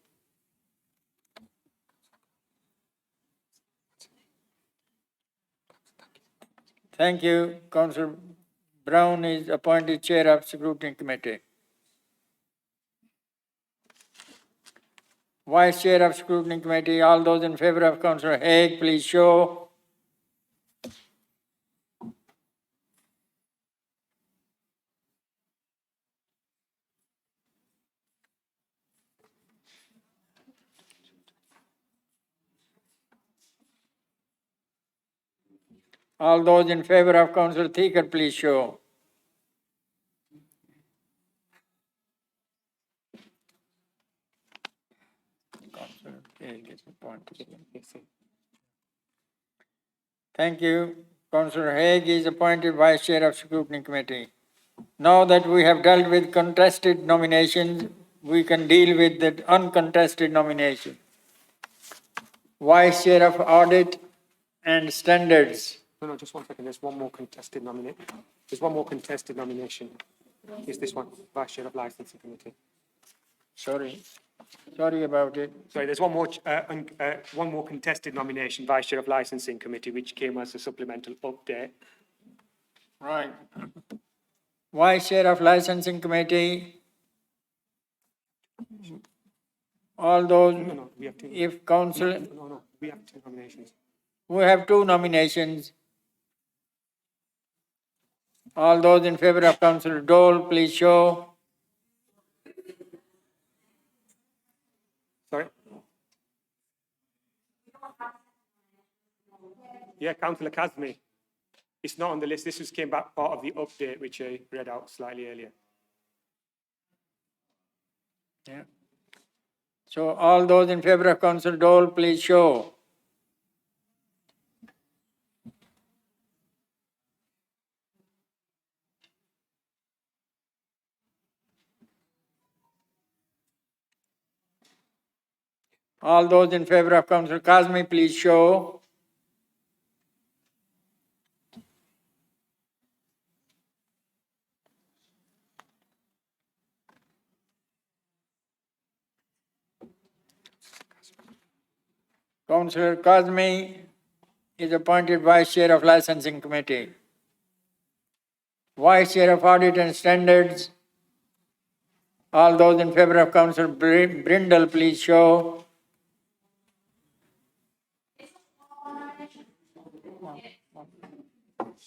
Thank you. Councillor Brown is appointed chair of scrutiny committee. Vice chair of scrutiny committee. All those in favor of Councillor Haig, please show. All those in favor of Councillor Thicker, please show. Councillor Haig is appointed. Thank you. Councillor Haig is appointed vice chair of scrutiny committee. Now that we have dealt with contested nominations, we can deal with the uncontested nomination. Vice chair of audit and standards. No, just 1 second. There's one more contested nomination. There's one more contested nomination. Is this one, Vice Chair of Licensing Committee? Sorry about it. Sorry, there's one more contested nomination, Vice Chair of Licensing Committee, which came as a supplemental update. Right. Vice chair of licensing committee. All those, No, we have two. if council, No, we have two nominations. we have two nominations. All those in favor of Councillor Dole, please show. Sorry? Yeah, Councillor Kazmi. It's not on the list. This just came back part of the update, which I read out slightly earlier. Yeah. So all those in favor of Councillor Dole, please show. All those in favor of Councillor Kazmi, please show. Councillor Kazmi is appointed Vice Chair of Licensing Committee. Vice Chair of Audit and Standards. All those in favor of Councillor Brindle, please show.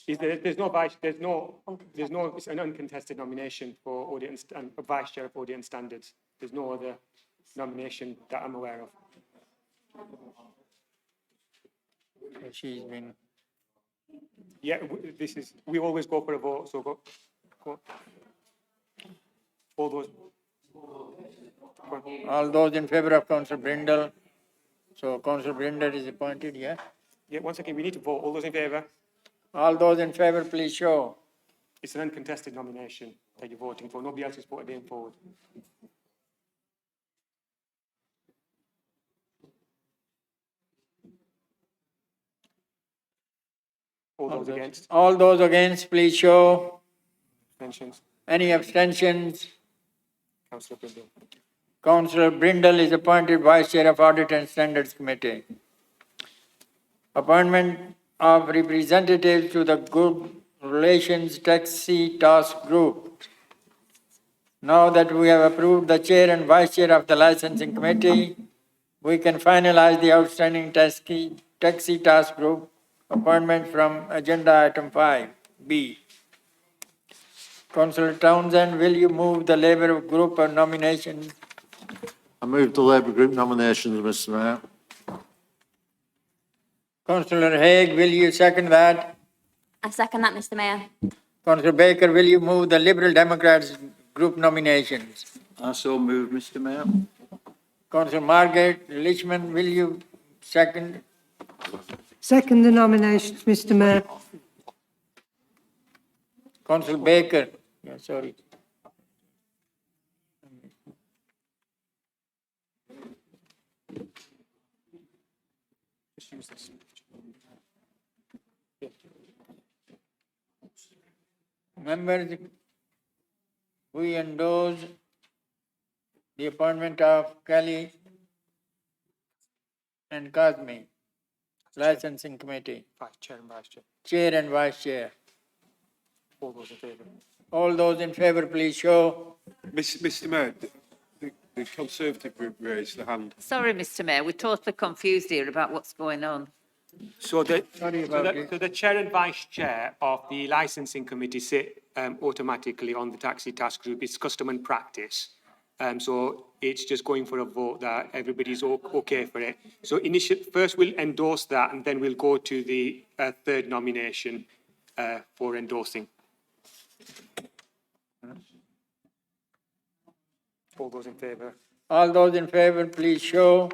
There's no, it's an uncontested nomination for audit and Vice Chair of Audit and Standards. There's no other nomination that I'm aware of. She's been. Yeah, we always go for a vote, so go. All those, All those in favor of Councillor Brindle? So Councillor Brindle is appointed, yeah? yeah, one second, we need to vote. All those in favour? All those in favor, please show. It's an uncontested nomination that you're voting for. Nobody else has put a name forward. All those against? All those against, please show. Abstentions? Any abstentions? Councillor Brindle. Councillor Brindle is appointed Vice Chair of Audit and Standards Committee. Appointment of representatives to the Good Relations Taxi Task Group. Now that we have approved the Chair and Vice Chair of the Licensing Committee, we can finalize the outstanding taxi task group appointment from agenda item 5B. Councillor Townsend, will you move the Labour group nomination? I move the Labour Group nominations, Mr Mayor. Councillor Haig, will you second that? I second that, Mr Mayor. Councillor Baker, will you move the Liberal Democrats group nominations? I so move, Mr Mayor. Councillor Margaret Lichman, will you second? Second the nominations, Mr Mayor. Councillor Baker, yeah, sorry. Just use this. Members, we endorse the appointment of Kelly and Kazmi, Licensing Committee, Chair and Vice Chair. Chair and Vice Chair. All those in favour? All those in favour, please show. Mr Mayor, the Conservative group raised the hand. Sorry, Mr Mayor, we're totally confused here about what's going on. So the, Sorry about it. so the Chair and Vice Chair of the Licensing Committee sit automatically on the taxi task group. It's custom and practice. So it's just going for a vote that everybody's okay for it. So first we'll endorse that and then we'll go to the third nomination for endorsing. All those in favour? All those in favour, please show.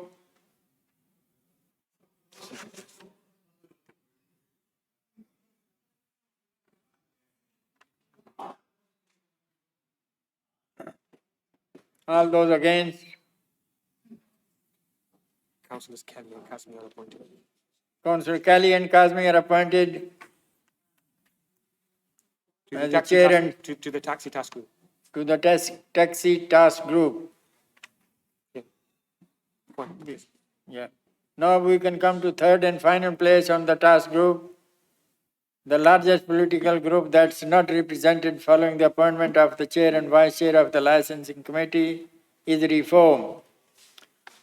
All those against? Councillors Kelly and Kazmi are appointed. Councillor Kelly and Kazmi are appointed To as the the chair and to the taxi task group. to the taxi task group. Point, please. Yeah. Now we can come to third and final place on the task group. The largest political group that's not represented following the appointment of the chair and vice chair of the licensing committee is Reform.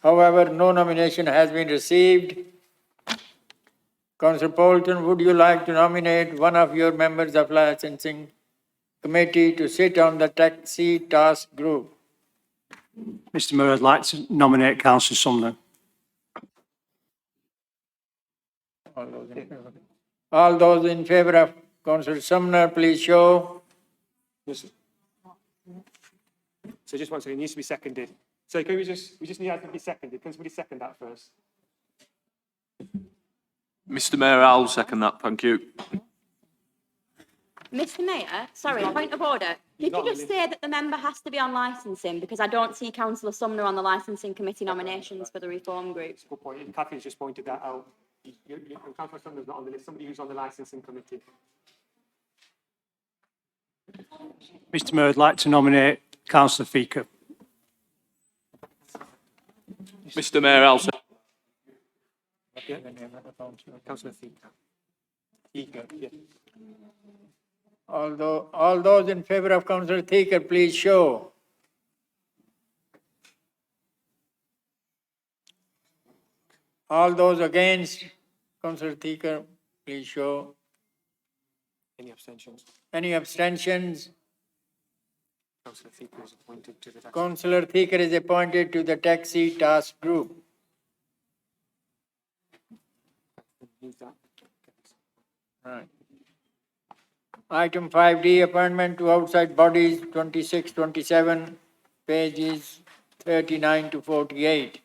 However, no nomination has been received. Councillor Poulton, would you like to nominate one of your members of licensing committee to sit on the taxi task group? Mr Mayor, I'd like to nominate Councillor Sumner. All those in favour of Councillor Sumner, please show. Yes. So just one second, it needs to be seconded. So can we just need that to be seconded. Can somebody second that first? Mr Mayor, I'll second that, thank you. Mr Mayor, sorry, point of order. Did you just say that the member has to be on licensing? Because I don't see Councillor Sumner on the licensing committee nominations for the Reform Group. Good point. Kathy's just pointed that out. Councillor Sumner's not on the list. Somebody who's on the licensing committee. Mr Mayor, I'd like to nominate Councillor Fika. Mr Mayor, I'll second. Yeah. Councillor Thika. Thika, yeah. All those in favour of Councillor Thieker, please show. All those against Councillor Thieker, please show. Any abstentions? Any abstentions? Councillor Thika is appointed to the tax. Councillor Thieker is appointed to the taxi task group. Move that. Right. Item 5D, appointment to outside bodies, 26, 27, pages 39 to 48.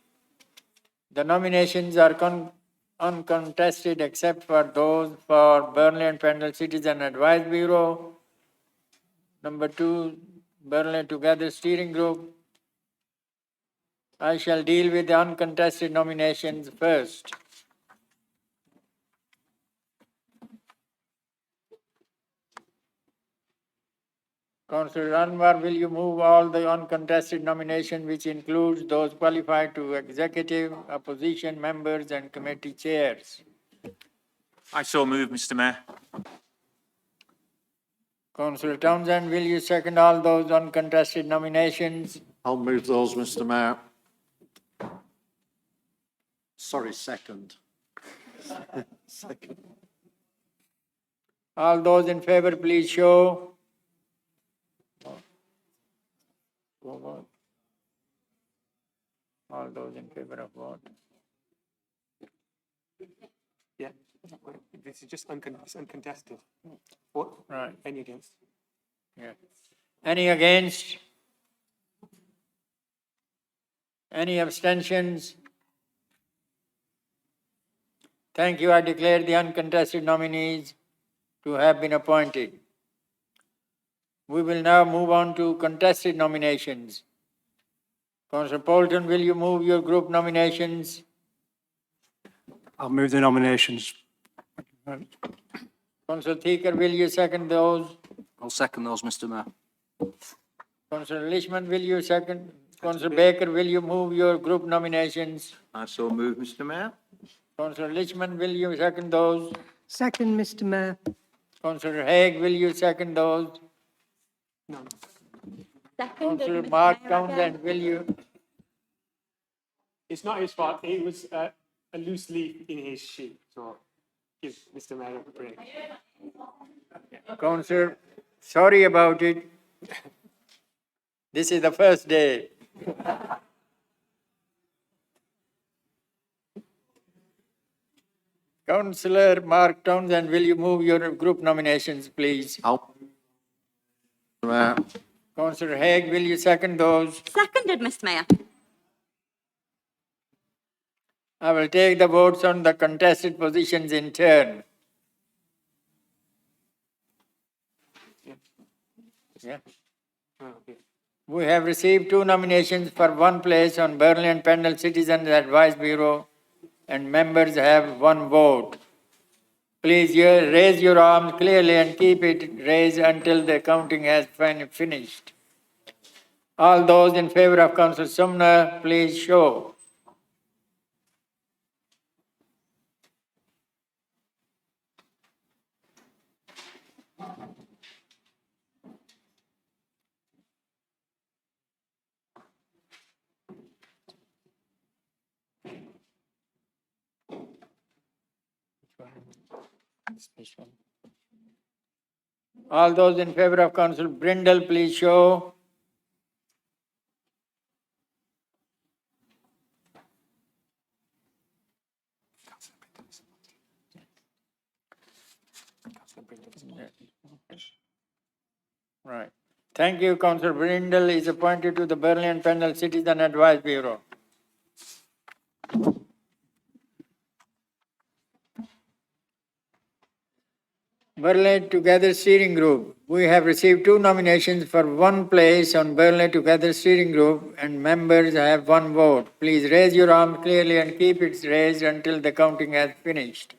The nominations are uncontested except for those for Burnley and Pendle Citizen Advice Bureau. Number 2, Burnley Together Steering Group. I shall deal with the uncontested nominations first. Councillor Anwar, will you move all the uncontested nominations, which includes those qualified to executive, opposition members and committee chairs? I so move, Mr Mayor. Councillor Townsend, will you second all those uncontested nominations? I'll move those, Mr Mayor. Sorry, second. Second. All those in favour, please show. All those in favour of what? Yeah, this is just uncontested. What? Right. Any against? Yeah. Any against? Any abstentions? Thank you. I declare the uncontested nominees to have been appointed. We will now move on to contested nominations. Councillor Polton, will you move your group nominations? I'll move the nominations. Councillor Theaker, will you second those? I'll second those, Mr Mayor. Councillor Lishman, will you second? Councillor Baker, will you move your group nominations? I so move, Mr Mayor. Councillor Lishman, will you second those? Second, Mr Mayor. Councillor Haig, will you second those? No. Seconded, Councillor Mr Mark Mayor, Townsend, will you? It's not his fault. It was a loose leaf in his sheet. So give Mr. Mayor a break. Councillor, sorry about it. This is the first day. Councillor Mark Townsend, will you move your group nominations, please? Councillor Haig, will you second those? Seconded, Mr Mayor. I will take the votes on the contested positions in turn. Yeah. Okay. We have received 2 nominations for 1 place on Burnley and Pendle Citizens Advice Bureau, and members have 1 vote. Please raise your arms clearly and keep it raised until the counting has finished. All those in favour of Councillor Sumner, please show. All those in favour of Councillor Brindle, please show. Right. Thank you. Councillor Brindle is appointed to the Burnley and Pendle Citizen Advice Bureau. Burnley Together Steering Group. We have received 2 nominations for 1 place on Burnley Together Steering Group, and members have 1 vote. Please raise your arm clearly and keep it raised until the counting has finished.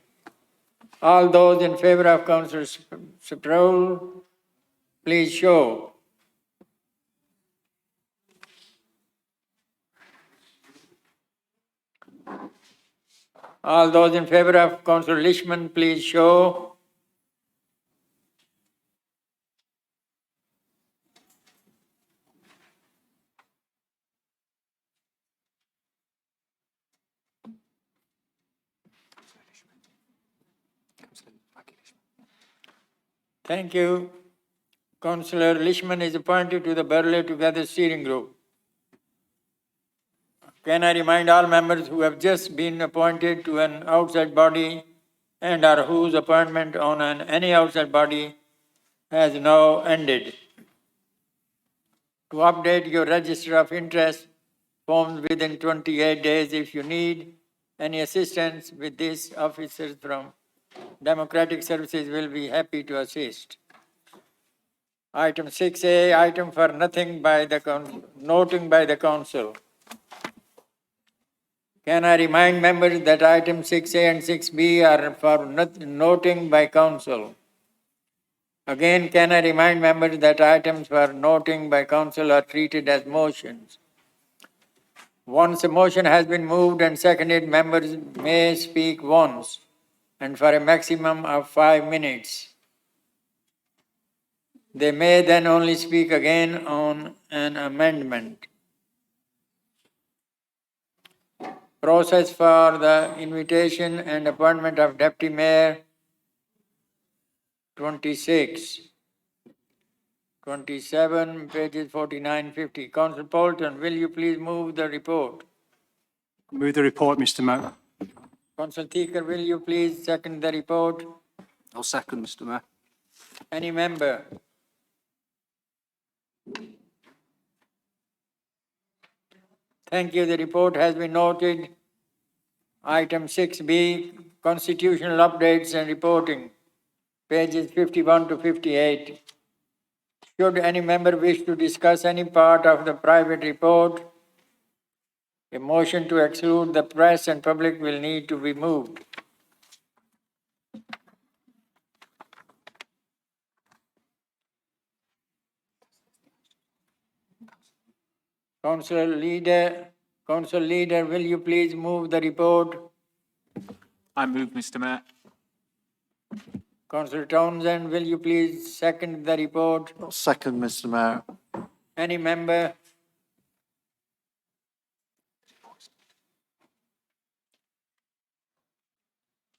All those in favour of Councillor Sproul, please show. All those in favour of Councillor Lishman, please show. Thank you. Councillor Lishman is appointed to the Burnley Together Steering Group. Can I remind all members who have just been appointed to an outside body and or whose appointment on any outside body has now ended. To update your register of interest forms within 28 days. If you need any assistance with this, officers from Democratic Services will be happy to assist. Item 6A, item for noting by the council. Can I remind members that item 6A and 6B are for noting by council? Again, can I remind members that items for noting by council are treated as motions? Once a motion has been moved and seconded, members may speak once and for a maximum of 5 minutes. They may then only speak again on an amendment. Process for the invitation and appointment of Deputy Mayor 26. 27, pages 49, 50. Councillor Polton, will you please move the report? Move the report, Mr Mayor. Councillor Theaker, will you please second the report? I'll second, Mr Mayor. Any member? Thank you. The report has been noted. Item 6B, constitutional updates and reporting, pages 51 to 58. Should any member wish to discuss any part of the private report, a motion to exclude the press and public will need to be moved. Council leader, will you please move the report? I move, Mr Mayor. Councillor Townsend, will you please second the report? Second, Mr Mayor. Any member?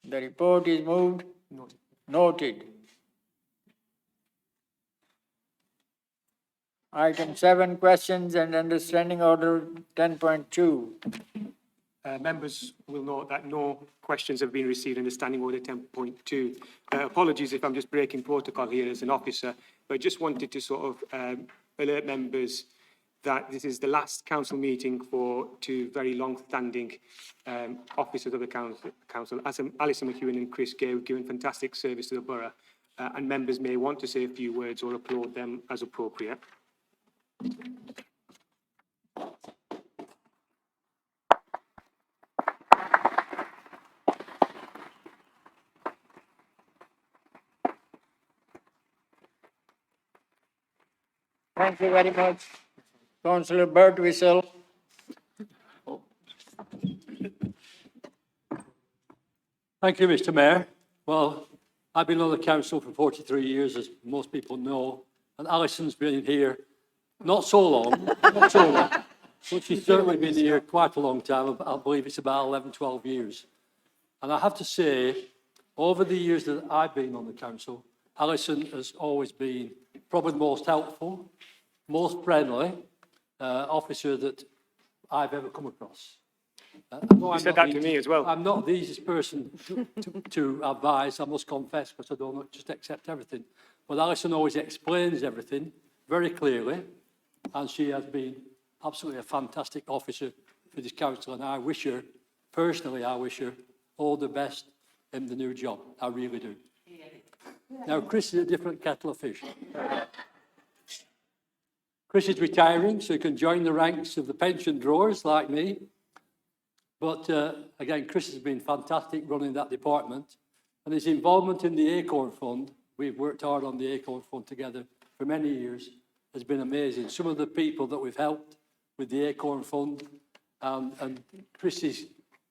The report is moved. Noted. Item 7, questions and understanding order 10.2. Members will note that no questions have been received under Standing Order 10.2. Apologies if I'm just breaking protocol here as an officer, but I just wanted to sort of alert members that this is the last council meeting for two very long-standing officers of the council, Alison McEwen and Chris Gay, who've given fantastic service to the borough, and members may want to say a few words or applaud them as appropriate. Thank you very much. Councillor Bert Whistle. Thank you, Mr Mayor. Well, I've been on the council for 43 years, as most people know, and Alison's been here not so long, but she's certainly been here quite a long time. I believe it's about 11, 12 years. And I have to say, over the years that I've been on the council, Alison has always been probably the most helpful, most friendly officer that I've ever come across. You said that to me as well. I'm not the easiest person to advise, I must confess, because I don't just accept everything. But Alison always explains everything very clearly, and she has been absolutely a fantastic officer for this council, and I wish her, personally, I wish her all the best in the new job. I really do. Now, Chris is a different kettle of fish. Chris is retiring, so he can join the ranks of the pension drawers like me. But again, Chris has been fantastic running that department, and his involvement in the Acorn Fund, we've worked hard on the Acorn Fund together for many years, has been amazing. Some of the people that we've helped with the Acorn Fund and Chris's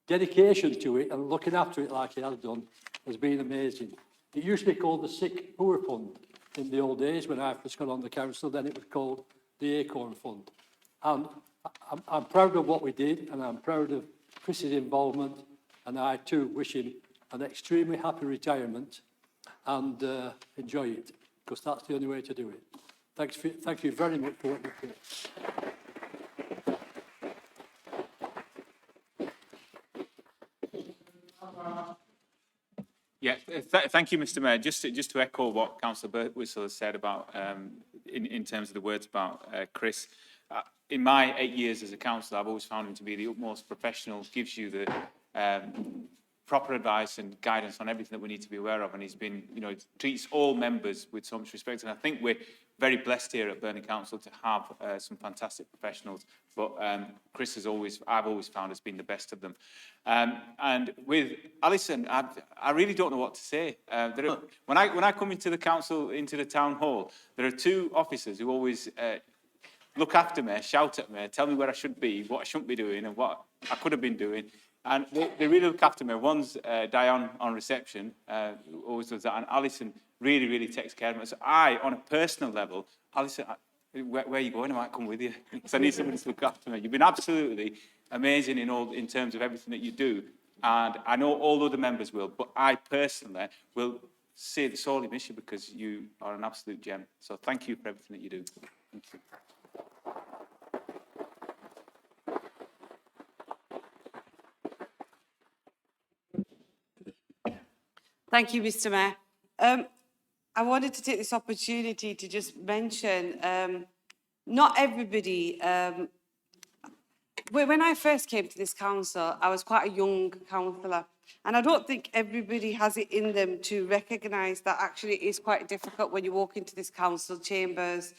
dedication to it and looking after it like he has done has been amazing. It used to be called the Sick Poor Fund in the old days when I first got on the council, then it was called the Acorn Fund. And I'm proud of what we did, and I'm proud of Chris's involvement, and I too wish him an extremely happy retirement and enjoy it, because that's the only way to do it. Thank you very much for what you've done. Yeah, thank you, Mr. Mayor. Just to echo what Councillor Birtwistle has said about, in terms of the words about Chris, in my 8 years as a councillor, I've always found him to be the utmost professional, gives you the proper advice and guidance on everything that we need to be aware of. And he's been, treats all members with so much respect. And I think we're very blessed here at Burnley Council to have some fantastic professionals. But Chris I've always found has been the best of them. And with Alison, I really don't know what to say. When I come into the council, into the town hall, there are two officers who always look after me, shout at me, tell me where I should be, what I shouldn't be doing, and what I could have been doing. And they really look after me. One's Diane on reception, who always does that, and Alison really, really takes care of me. So on a personal level, Alison, where are you going? I might come with you, because I need somebody to look after me. You've been absolutely amazing in terms of everything that you do, and I know all other members will, but I personally will sorely miss you, because you are an absolute gem. So thank you for everything that you do. Thank you. Thank you, Mr. Mayor. I wanted to take this opportunity to just mention, not everybody, when I first came to this council, I was quite a young councillor, and I don't think everybody has it in them to recognise that actually it is quite difficult when you walk into this council chambers.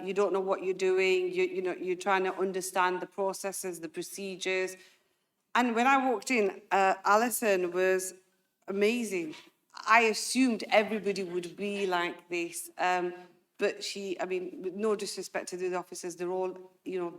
You don't know what you're doing, you're trying to understand the processes, the procedures. And when I walked in, Alison was amazing. I assumed everybody would be like this. But I mean, with no disrespect to the other officers, they're all,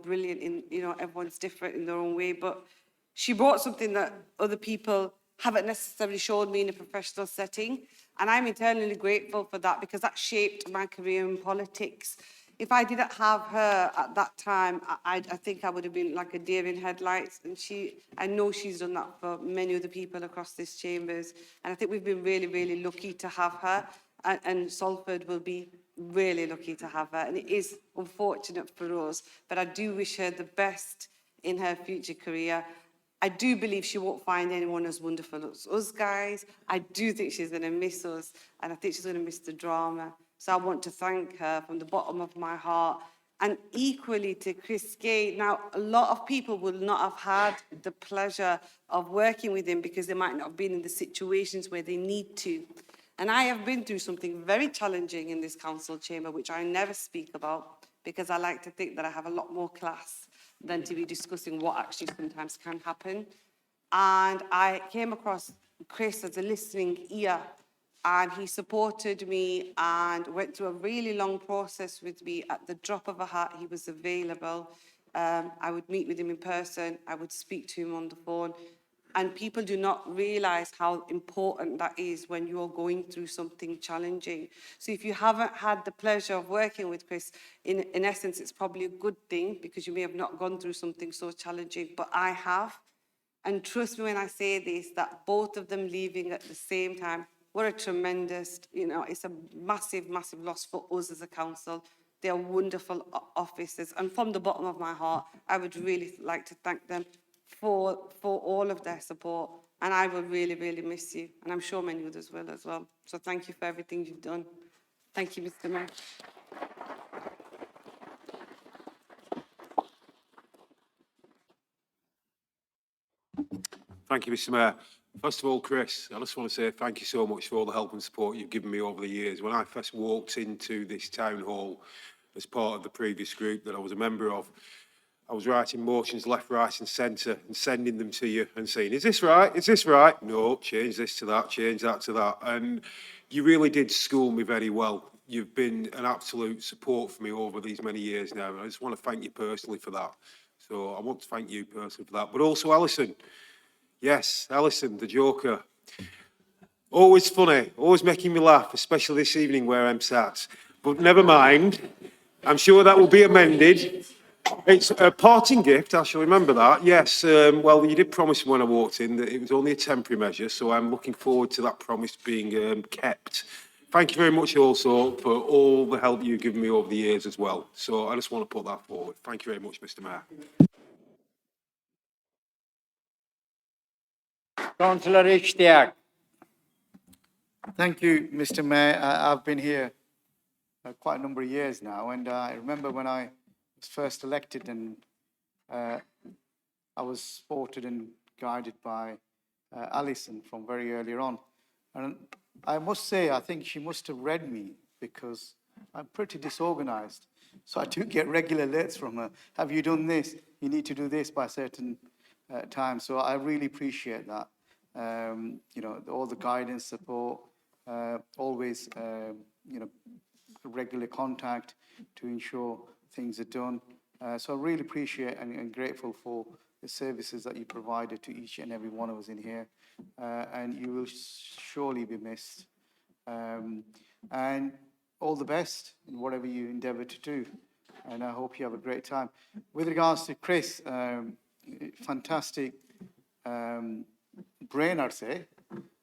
brilliant everyone's different in their own way. But she brought something that other people haven't necessarily shown me in a professional setting. And I'm eternally grateful for that, because that shaped my career in politics. If I didn't have her at that time, I think I would have been like a deer in headlights. And I know she's done that for many other people across this chambers. And I think we've been really, really lucky to have her. And Salford will be really lucky to have her. And it is unfortunate for us, but I do wish her the best in her future career. I do believe she won't find anyone as wonderful as us guys. I do think she's going to miss us, and I think she's going to miss the drama. So I want to thank her from the bottom of my heart. And equally to Chris Gay. Now, a lot of people will not have had the pleasure of working with him because they might not have been in the situations where they need to. And I have been through something very challenging in this council chamber, which I never speak about, because I like to think that I have a lot more class than to be discussing what actually sometimes can happen. And I came across Chris as a listening ear, and he supported me and went through a really long process with me. At the drop of a hat, he was available. I would meet with him in person. I would speak to him on the phone. And people do not realise how important that is when you're going through something challenging. So if you haven't had the pleasure of working with Chris, in essence, it's probably a good thing, because you may have not gone through something so challenging, but I have. And trust me when I say this, that both of them leaving at the same time, what a tremendous, it's a massive, massive loss for us as a council. They are wonderful officers. And from the bottom of my heart, I would really like to thank them for all of their support. And I will really, really miss you. And I'm sure many others will as well. So thank you for everything you've done. Thank you, Mr. Mayor. Thank you, Mr. Mayor. First of all, Chris, I just want to say thank you so much for all the help and support you've given me over the years. When I first walked into this town hall as part of the previous group that I was a member of, I was writing motions left, right and centre and sending them to you and saying, is this right? Is this right? No, change this to that, change that to that. And you really did school me very well. You've been an absolute support for me over these many years now. And I just want to thank you personally for that. So I want to thank you personally for that. But also Alison. Yes, Alison, the Joker. Always funny, always making me laugh, especially this evening where I'm sat. But never mind. I'm sure that will be amended. It's a parting gift, I shall remember that. Yes, well, you did promise me when I walked in that it was only a temporary measure, so I'm looking forward to that promise being kept. Thank you very much also for all the help you've given me over the years as well. So I just want to put that forward. Thank you very much, Mr. Mayor. Councillor Ishtiaq. Thank you, Mr. Mayor. I've been here quite a number of years now, and I remember when I was first elected, and I was supported and guided by Alison from very earlier on. And I must say, I think she must have read me because I'm pretty disorganized. So I do get regular alerts from her. Have you done this? You need to do this by a certain time. So I really appreciate that. You know, all the guidance, support, always, you know, regular contact to ensure things are done. So I really appreciate and grateful for the services that you provided to each and every one of us in here. And you will surely be missed. And all the best in whatever you endeavour to do. And I hope you have a great time. With regards to Chris, fantastic brain, I'd say,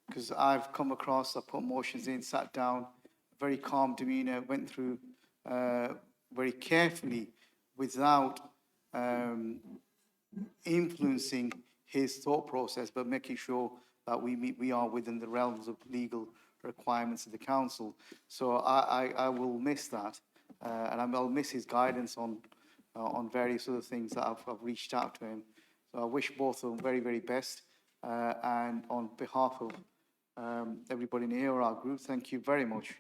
because I've come across, I put motions in, sat down, very calm demeanour, went through very carefully without influencing his thought process, but making sure that we are within the realms of legal requirements of the council. So I will miss that, and I'll miss his guidance on various other things that I've reached out to him. So I wish both of them very, very best, and on behalf of everybody in here, our group, thank you very much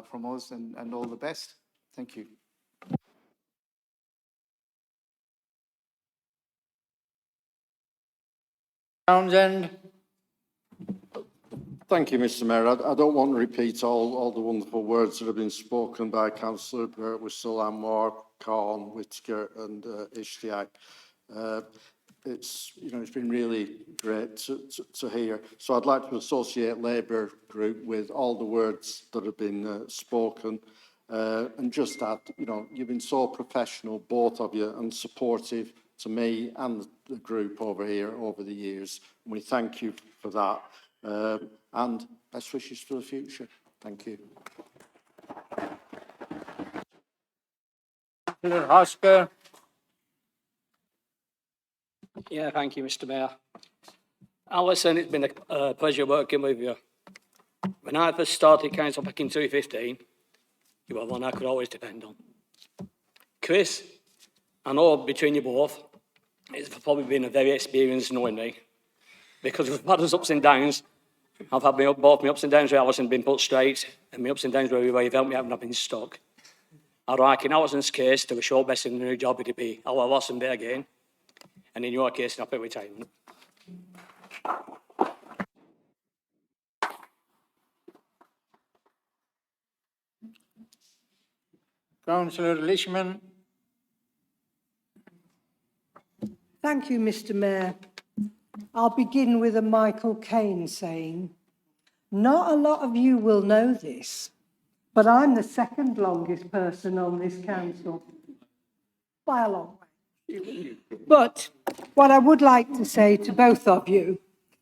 from us, and all the best. Thank you. Townsend. Thank you, Mr. Mayor. I don't want to repeat all the wonderful words that have been spoken by Councillor Whistle, Anwar, Khan, Whittaker and Ishtiaq. It's been really great to hear. So I'd like to associate Labour Group with all the words that have been spoken, and just add, you've been so professional, both of you, and supportive to me and the group over here over the years. And we thank you for that. And best wishes for the future. Thank you. Councillor Hosker. Yeah, thank you, Mr. Mayor. Alison, it's been a pleasure working with you. When I first started council back in 2015, you were one I could always depend on. Chris, I know between you both, it's probably been a very experienced knowing me, because we've had us ups and downs. I've had both my ups and downs where Alison been put straight, and my ups and downs where you've helped me out and I've been stuck. I like in Alison's case, to a short best in the new job, it'd be our loss and bit again. And in your case, not a retirement. Councillor Lishman. Thank you, Mr. Mayor. I'll begin with a Michael Caine saying, not a lot of you will know this, but I'm the second longest person on this council, by a long way. But what I would like to say to both of you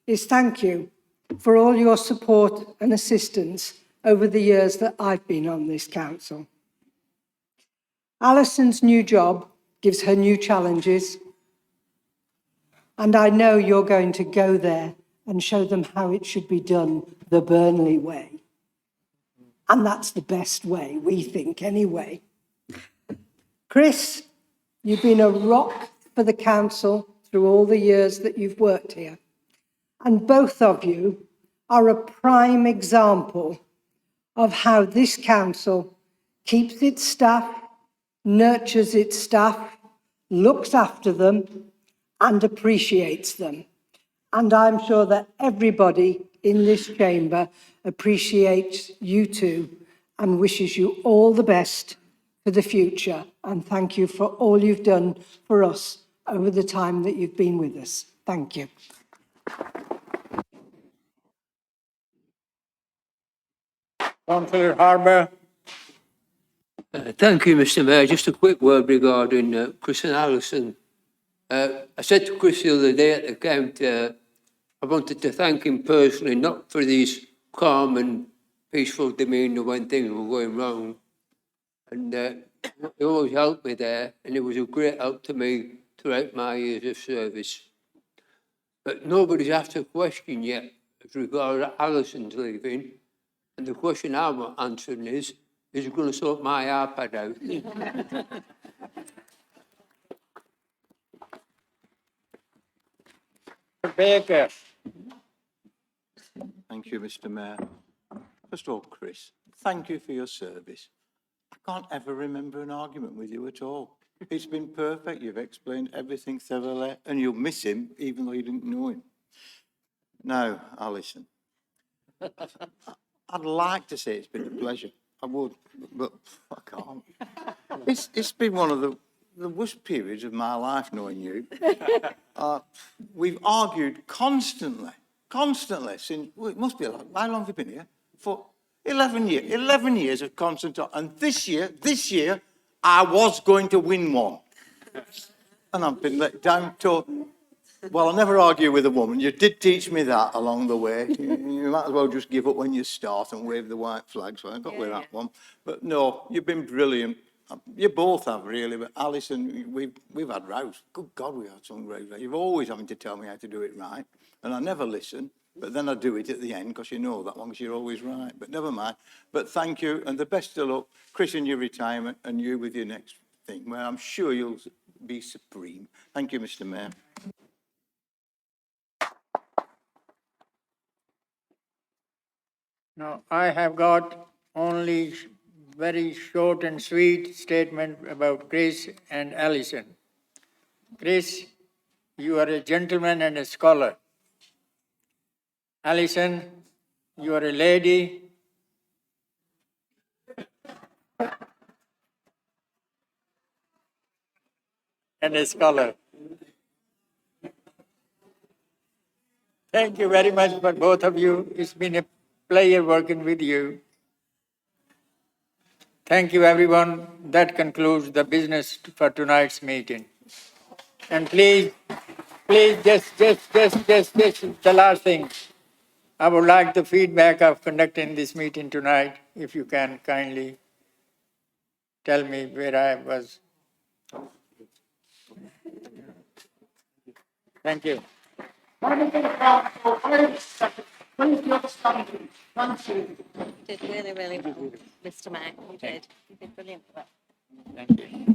is thank you for all your support and assistance over the years that I've been on this council. Alison's new job gives her new challenges, and I know you're going to go there and show them how it should be done the Burnley way. And that's the best way, we think, anyway. Chris, you've been a rock for the council through all the years that you've worked here. And both of you are a prime example of how this council keeps its staff, nurtures its staff, looks after them, and appreciates them. And I'm sure that everybody in this chamber appreciates you too and wishes you all the best for the future. And thank you for all you've done for us over the time that you've been with us. Thank you. Councillor Harbour. Thank you, Mr. Mayor. Just a quick word regarding Chris and Alison. I said to Chris the other day at the count, I wanted to thank him personally, not for his calm and peaceful demeanour when things were going wrong. And he always helped me there, and it was a great help to me throughout my years of service. But nobody's asked a question yet as regards Alison's leaving. And the question I'm answering is you going to sort my iPad out? Baker. Thank you, Mr. Mayor. First of all, Chris, thank you for your service. I can't ever remember an argument with you at all. It's been perfect. You've explained everything thoroughly, and you'll miss him even though you didn't know him. Now, Alison, I'd like to say it's been a pleasure. I would, but I can't. It's been one of the worst periods of my life knowing you. We've argued constantly since, well, it must be, how long have you been here? For 11 years. 11 years of constant talk. And this year, I was going to win one. And I've been let down to, well, I'll never argue with a woman. You did teach me that along the way. You might as well just give up when you start and wave the white flag. So I got with that one. But no, you've been brilliant. You both have, really. But Alison, we've had rows. Good God, we had some rows. You're always having to tell me how to do it right. And I never listen. But then I do it at the end because you know that one, because you're always right. But never mind. But thank you, and the best of luck, Chris, in your retirement, and you with your next thing, where I'm sure you'll be supreme. Thank you, Mr. Mayor. Now, I have got only very short and sweet statement about Chris and Alison. Chris, you are a gentleman and a scholar. Alison, you are a lady. And a scholar. Thank you very much for both of you. It's been a pleasure working with you. Thank you, everyone. That concludes the business for tonight's meeting. And please, just the last thing. I would like the feedback of conducting this meeting tonight, if you can kindly tell me where I was. Thank you. You did really, really well, Mr. Mayor. You did. You did brilliant work. Thank you.